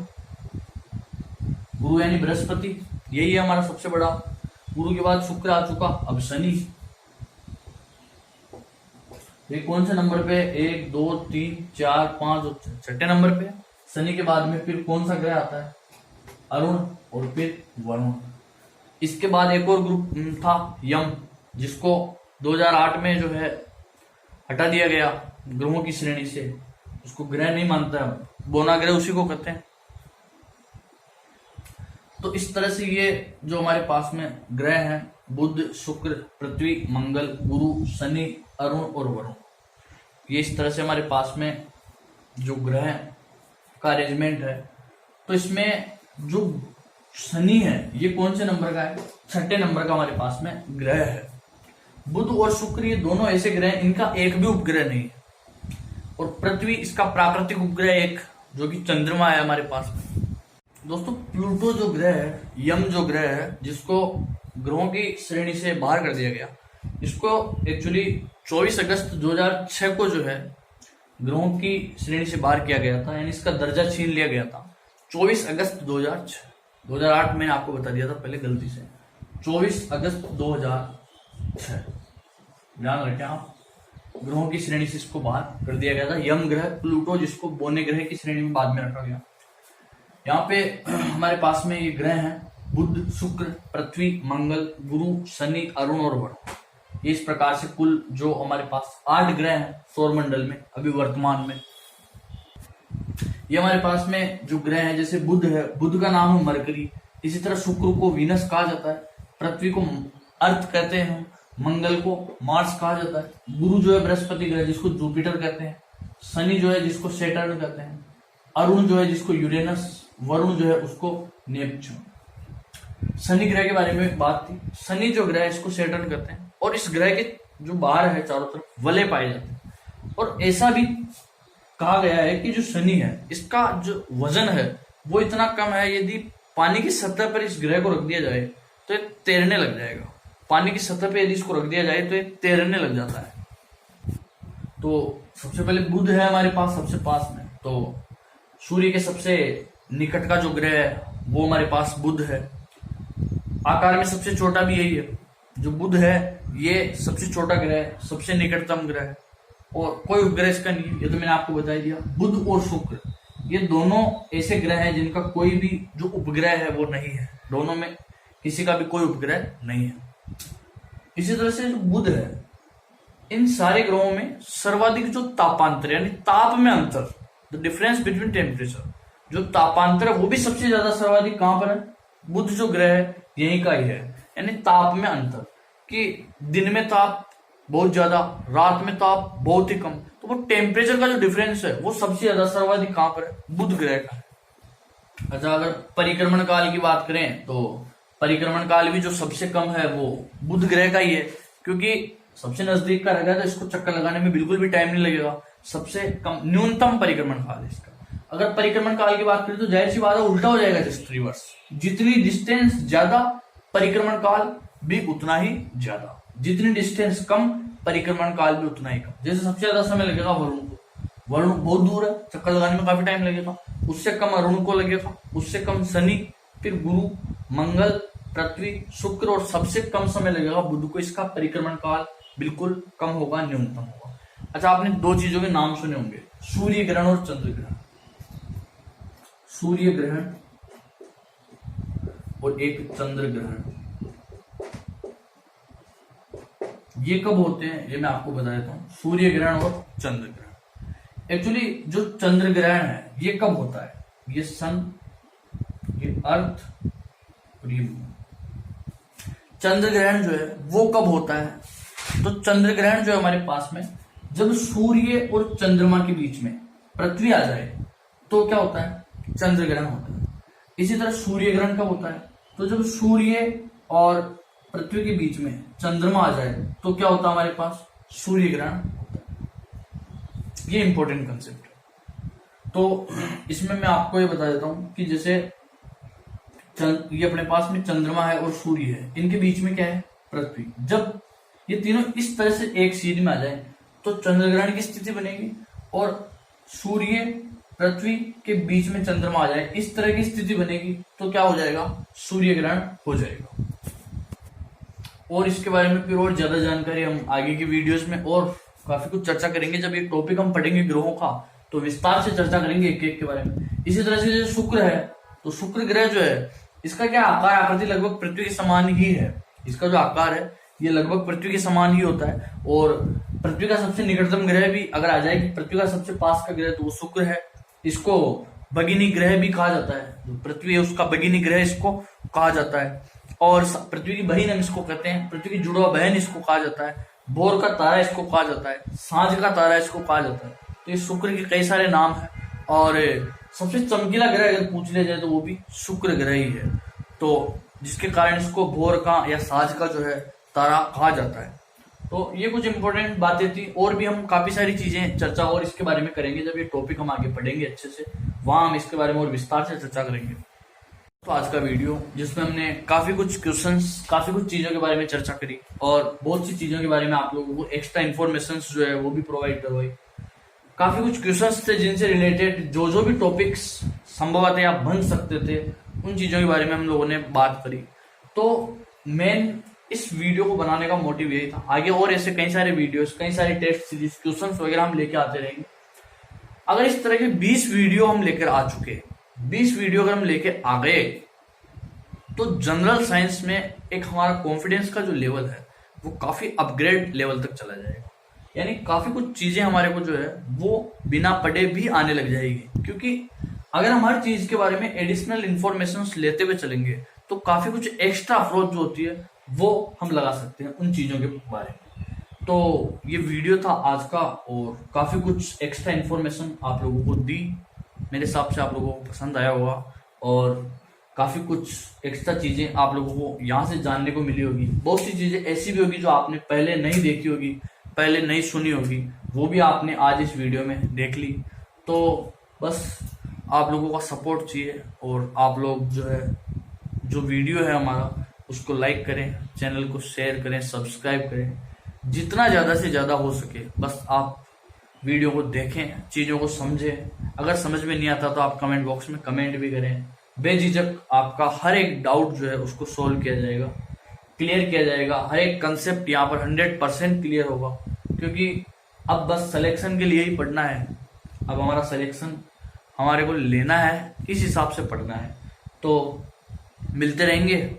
गुरु यानी बृहस्पति, यही है हमारा सबसे बड़ा। गुरु के बाद शुक्र आ चुका, अब शनि। ये कौन से नंबर पे? 1 2 3 4 5 और 6 नंबर पे। शनि के बाद में फिर कौन सा ग्रह आता है? अरुण, और फिर वरुण। इसके बाद एक और ग्रुप था यम, जिसको 2008 में जो है हटा दिया गया ग्रहों की श्रेणी से, उसको ग्रह नहीं मानता है, बोना ग्रह उसी को कहते हैं। तो इस तरह से ये जो हमारे पास में ग्रह हैं बुध, शुक्र, पृथ्वी, मंगल, गुरु, शनि, अरुण और वरुण, ये इस तरह से हमारे पास में जो ग्रह का अरेंजमेंट है। तो इसमें जो शनि है ये कौन से नंबर का है? 6 नंबर का हमारे पास में ग्रह है। बुध और शुक्र ये दोनों ऐसे ग्रह हैं इनका एक भी उपग्रह नहीं है, और पृथ्वी इसका प्राकृतिक उपग्रह एक, जो कि चंद्रमा है हमारे पास में। दोस्तों प्लूटो जो ग्रह है, यम जो ग्रह है, जिसको ग्रहों की श्रेणी से बाहर कर दिया गया, इसको एक्चुअली 24 अगस्त 2006 को जो है ग्रहों की श्रेणी से बाहर किया गया था, यानी इसका दर्जा छीन लिया गया था 24 अगस्त 2006। 2008 मैंने आपको बता दिया था पहले गलती से, 24 अगस्त 2006 ध्यान रखें आप। ग्रहों की श्रेणी से इसको बाहर कर दिया गया था, यम ग्रह प्लूटो, जिसको बोने ग्रह की श्रेणी में बाद में रखा गया। यहाँ पे हमारे पास में ये ग्रह हैं बुध, शुक्र, पृथ्वी, मंगल, गुरु, शनि, अरुण और वरुण। ये इस प्रकार से कुल जो हमारे पास 8 ग्रह हैं सौरमंडल में अभी वर्तमान में। ये हमारे पास में जो ग्रह हैं, जैसे बुध है, बुध का नाम है मरकरी, इसी तरह शुक्र को वीनस कहा जाता है, पृथ्वी को अर्थ कहते हैं, मंगल को मार्स कहा जाता है, गुरु जो है बृहस्पति ग्रह जिसको जुपिटर कहते हैं, शनि जो है जिसको सैटर्न कहते हैं, अरुण जो है जिसको यूरेनस, वरुण जो है उसको नेपच्यून। शनि ग्रह के बारे में बात थी, शनि जो ग्रह है इसको सैटर्न कहते हैं, और इस ग्रह के जो बाहर है चारों तरफ वलय पाए जाते हैं। और ऐसा भी कहा गया है कि जो शनि है इसका जो वजन है वो इतना कम है, यदि पानी की सतह पर इस ग्रह को रख दिया जाए तो ये तैरने लग जाएगा। पानी की सतह पर यदि इसको रख दिया जाए तो ये तैरने लग जाता है। तो सबसे पहले बुध है हमारे पास सबसे पास में, तो सूर्य के सबसे निकट का जो ग्रह है वो हमारे पास बुध है। आकार में सबसे छोटा भी यही है, जो बुध है ये सबसे छोटा ग्रह है, सबसे निकटतम ग्रह है, और कोई उपग्रह इसका नहीं है, ये तो मैंने आपको बता ही दिया। बुध और शुक्र ये दोनों ऐसे ग्रह हैं जिनका कोई भी जो उपग्रह है वो नहीं है, दोनों में किसी का भी कोई उपग्रह नहीं है। इसी तरह से जो बुध है, इन सारे ग्रहों में सर्वाधिक जो तापांतर यानी ताप में अंतर, द डिफरेंस बिटवीन टेम्परेचर, जो तापांतर है वो भी सबसे ज्यादा सर्वाधिक कहां पर है? बुध जो ग्रह है यही का ही है, यानी ताप में अंतर, कि दिन में ताप बहुत ज्यादा, रात में ताप बहुत ही कम, तो वो टेम्परेचर का जो डिफरेंस है वो सबसे ज्यादा सर्वाधिक कहां पर है? बुध ग्रह का है। अच्छा, अगर परिक्रमण काल की बात करें तो परिक्रमण काल भी जो सबसे कम है वो बुध ग्रह का ही है, क्योंकि सबसे नजदीक का रहेगा तो इसको चक्कर लगाने में बिल्कुल भी टाइम नहीं लगेगा। सबसे कम न्यूनतम परिक्रमण काल है इसका। अगर परिक्रमण काल की बात करें तो जाहिर सी बात है उल्टा हो जाएगा, जस्ट रिवर्स। जितनी डिस्टेंस ज्यादा परिक्रमण काल भी उतना ही ज्यादा, जितनी डिस्टेंस कम परिक्रमण काल भी उतना ही कम। जैसे सबसे ज्यादा समय लगेगा वरुण को, वरुण बहुत दूर है, चक्कर लगाने में काफी टाइम लगेगा, उससे कम अरुण को लगेगा, उससे कम शनि, फिर गुरु, मंगल, पृथ्वी, शुक्र, और सबसे कम समय लगेगा बुध को। इसका परिक्रमण काल बिल्कुल कम होगा, न्यूनतम होगा। अच्छा, आपने 2 चीजों के नाम सुने होंगे, सूर्य ग्रहण और चंद्र ग्रहण। सूर्य ग्रहण और एक चंद्र ग्रहण, ये कब होते हैं ये मैं आपको बता देता हूं। सूर्य ग्रहण और चंद्र ग्रहण, एक्चुअली जो चंद्र ग्रहण है ये कब होता है? ये सन, ये अर्थ और ये मून। चंद्र ग्रहण जो है वो कब होता है? तो चंद्र ग्रहण जो है हमारे पास में जब सूर्य और चंद्रमा के बीच में पृथ्वी आ जाए तो क्या होता है? चंद्र ग्रहण होता है। इसी तरह सूर्य ग्रहण कब होता है? तो जब सूर्य और पृथ्वी के बीच में चंद्रमा आ जाए तो क्या होता है हमारे पास? सूर्य ग्रहण होता है। ये इंपॉर्टेंट कंसेप्ट है। तो इसमें मैं आपको ये बता देता हूं कि जैसे ये अपने पास में चंद्रमा है और सूर्य है, इनके बीच में क्या है? पृथ्वी। जब ये तीनों इस तरह से एक सीध में आ जाए तो चंद्र ग्रहण की स्थिति बनेगी, और सूर्य पृथ्वी के बीच में चंद्रमा आ जाए इस तरह की स्थिति बनेगी तो क्या हो जाएगा? सूर्य ग्रहण हो जाएगा। और इसके बारे में फिर और ज्यादा जानकारी हम आगे की वीडियोस में और काफी कुछ चर्चा करेंगे। जब एक टॉपिक हम पढ़ेंगे ग्रहों का तो विस्तार से चर्चा करेंगे एक एक के बारे में। इसी तरह से जो शुक्र है, तो शुक्र ग्रह जो है इसका क्या आकार आकृति लगभग पृथ्वी के समान ही है। इसका जो आकार है ये लगभग पृथ्वी के समान ही होता है, और पृथ्वी का सबसे निकटतम ग्रह भी अगर आ जाए कि पृथ्वी का सबसे पास का ग्रह तो वो शुक्र है। इसको भगिनी ग्रह भी कहा जाता है, जो पृथ्वी है उसका भगिनी ग्रह इसको कहा जाता है। और पृथ्वी की बहन हम इसको कहते हैं, पृथ्वी की जुड़वा बहन इसको कहा जाता है। भोर का तारा इसको कहा जाता है, सांझ का तारा इसको कहा जाता है। तो ये शुक्र के कई सारे नाम है, और सबसे चमकीला ग्रह अगर पूछ लिया जाए तो वो भी शुक्र ग्रह ही है। तो जिसके कारण इसको भोर का या सांझ का जो है तारा कहा जाता है। तो ये कुछ इंपॉर्टेंट बातें थी, और भी हम काफी सारी चीजें चर्चा और इसके बारे में करेंगे। जब ये टॉपिक हम आगे पढ़ेंगे अच्छे से, वहां हम इसके बारे में और विस्तार से चर्चा करेंगे। तो आज का वीडियो जिसमें हमने काफी कुछ क्वेश्चंस, काफी कुछ चीजों के बारे में चर्चा करी, और बहुत सी चीजों के बारे में आप लोगों को एक्स्ट्रा इन्फॉर्मेशन जो है वो भी प्रोवाइड करवाई। काफी कुछ क्वेश्चंस थे जिनसे रिलेटेड जो भी टॉपिक्स संभवतः आप बन सकते थे, उन चीजों के बारे में हम लोगों ने बात करी। तो मेन इस वीडियो को बनाने का मोटिव यही था। आगे और ऐसे कई सारे वीडियोस, कई सारे टेस्ट सीरीज, क्वेश्चंस वगैरह हम लेके आते रहेंगे। अगर इस तरह के 20 वीडियो हम लेकर आ चुके, 20 वीडियो अगर हम लेके आ गए, तो जनरल साइंस में एक हमारा कॉन्फिडेंस का जो लेवल है वो काफी अपग्रेड लेवल तक चला जाएगा। यानी काफी कुछ चीजें हमारे को जो है वो बिना पढ़े भी आने लग जाएगी, क्योंकि अगर हम हर चीज के बारे में एडिशनल इंफॉर्मेशन लेते हुए चलेंगे तो काफी कुछ एक्स्ट्रा अप्रोच जो होती है वो हम लगा सकते हैं उन चीजों के बारे में। तो ये वीडियो था आज का, और काफी कुछ एक्स्ट्रा इन्फॉर्मेशन आप लोगों को दी। मेरे हिसाब से आप लोगों को पसंद आया होगा, और काफी कुछ एक्स्ट्रा चीजें आप लोगों को यहाँ से जानने को मिली होगी। बहुत सी चीजें ऐसी भी होगी जो आपने पहले नहीं देखी होगी, पहले नहीं सुनी होगी, वो भी आपने आज इस वीडियो में देख ली। तो बस आप लोगों का सपोर्ट चाहिए, और आप लोग जो है जो वीडियो है हमारा उसको लाइक करें, चैनल को शेयर करें, सब्सक्राइब करें, जितना ज़्यादा से ज़्यादा हो सके। बस आप वीडियो को देखें, चीज़ों को समझें। अगर समझ में नहीं आता तो आप कमेंट बॉक्स में कमेंट भी करें। बेझिझक आपका हर एक डाउट जो है उसको सोल्व किया जाएगा, क्लियर किया जाएगा। हर एक कंसेप्ट यहाँ पर 100% क्लियर होगा, क्योंकि अब बस सिलेक्शन के लिए ही पढ़ना है। अब हमारा सिलेक्शन हमारे को लेना है, इस हिसाब से पढ़ना है। तो मिलते रहेंगे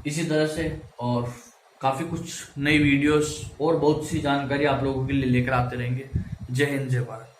इसी तरह से, और काफ़ी कुछ नई वीडियोस और बहुत सी जानकारी आप लोगों के लिए लेकर आते रहेंगे। जय हिंद, जय भारत।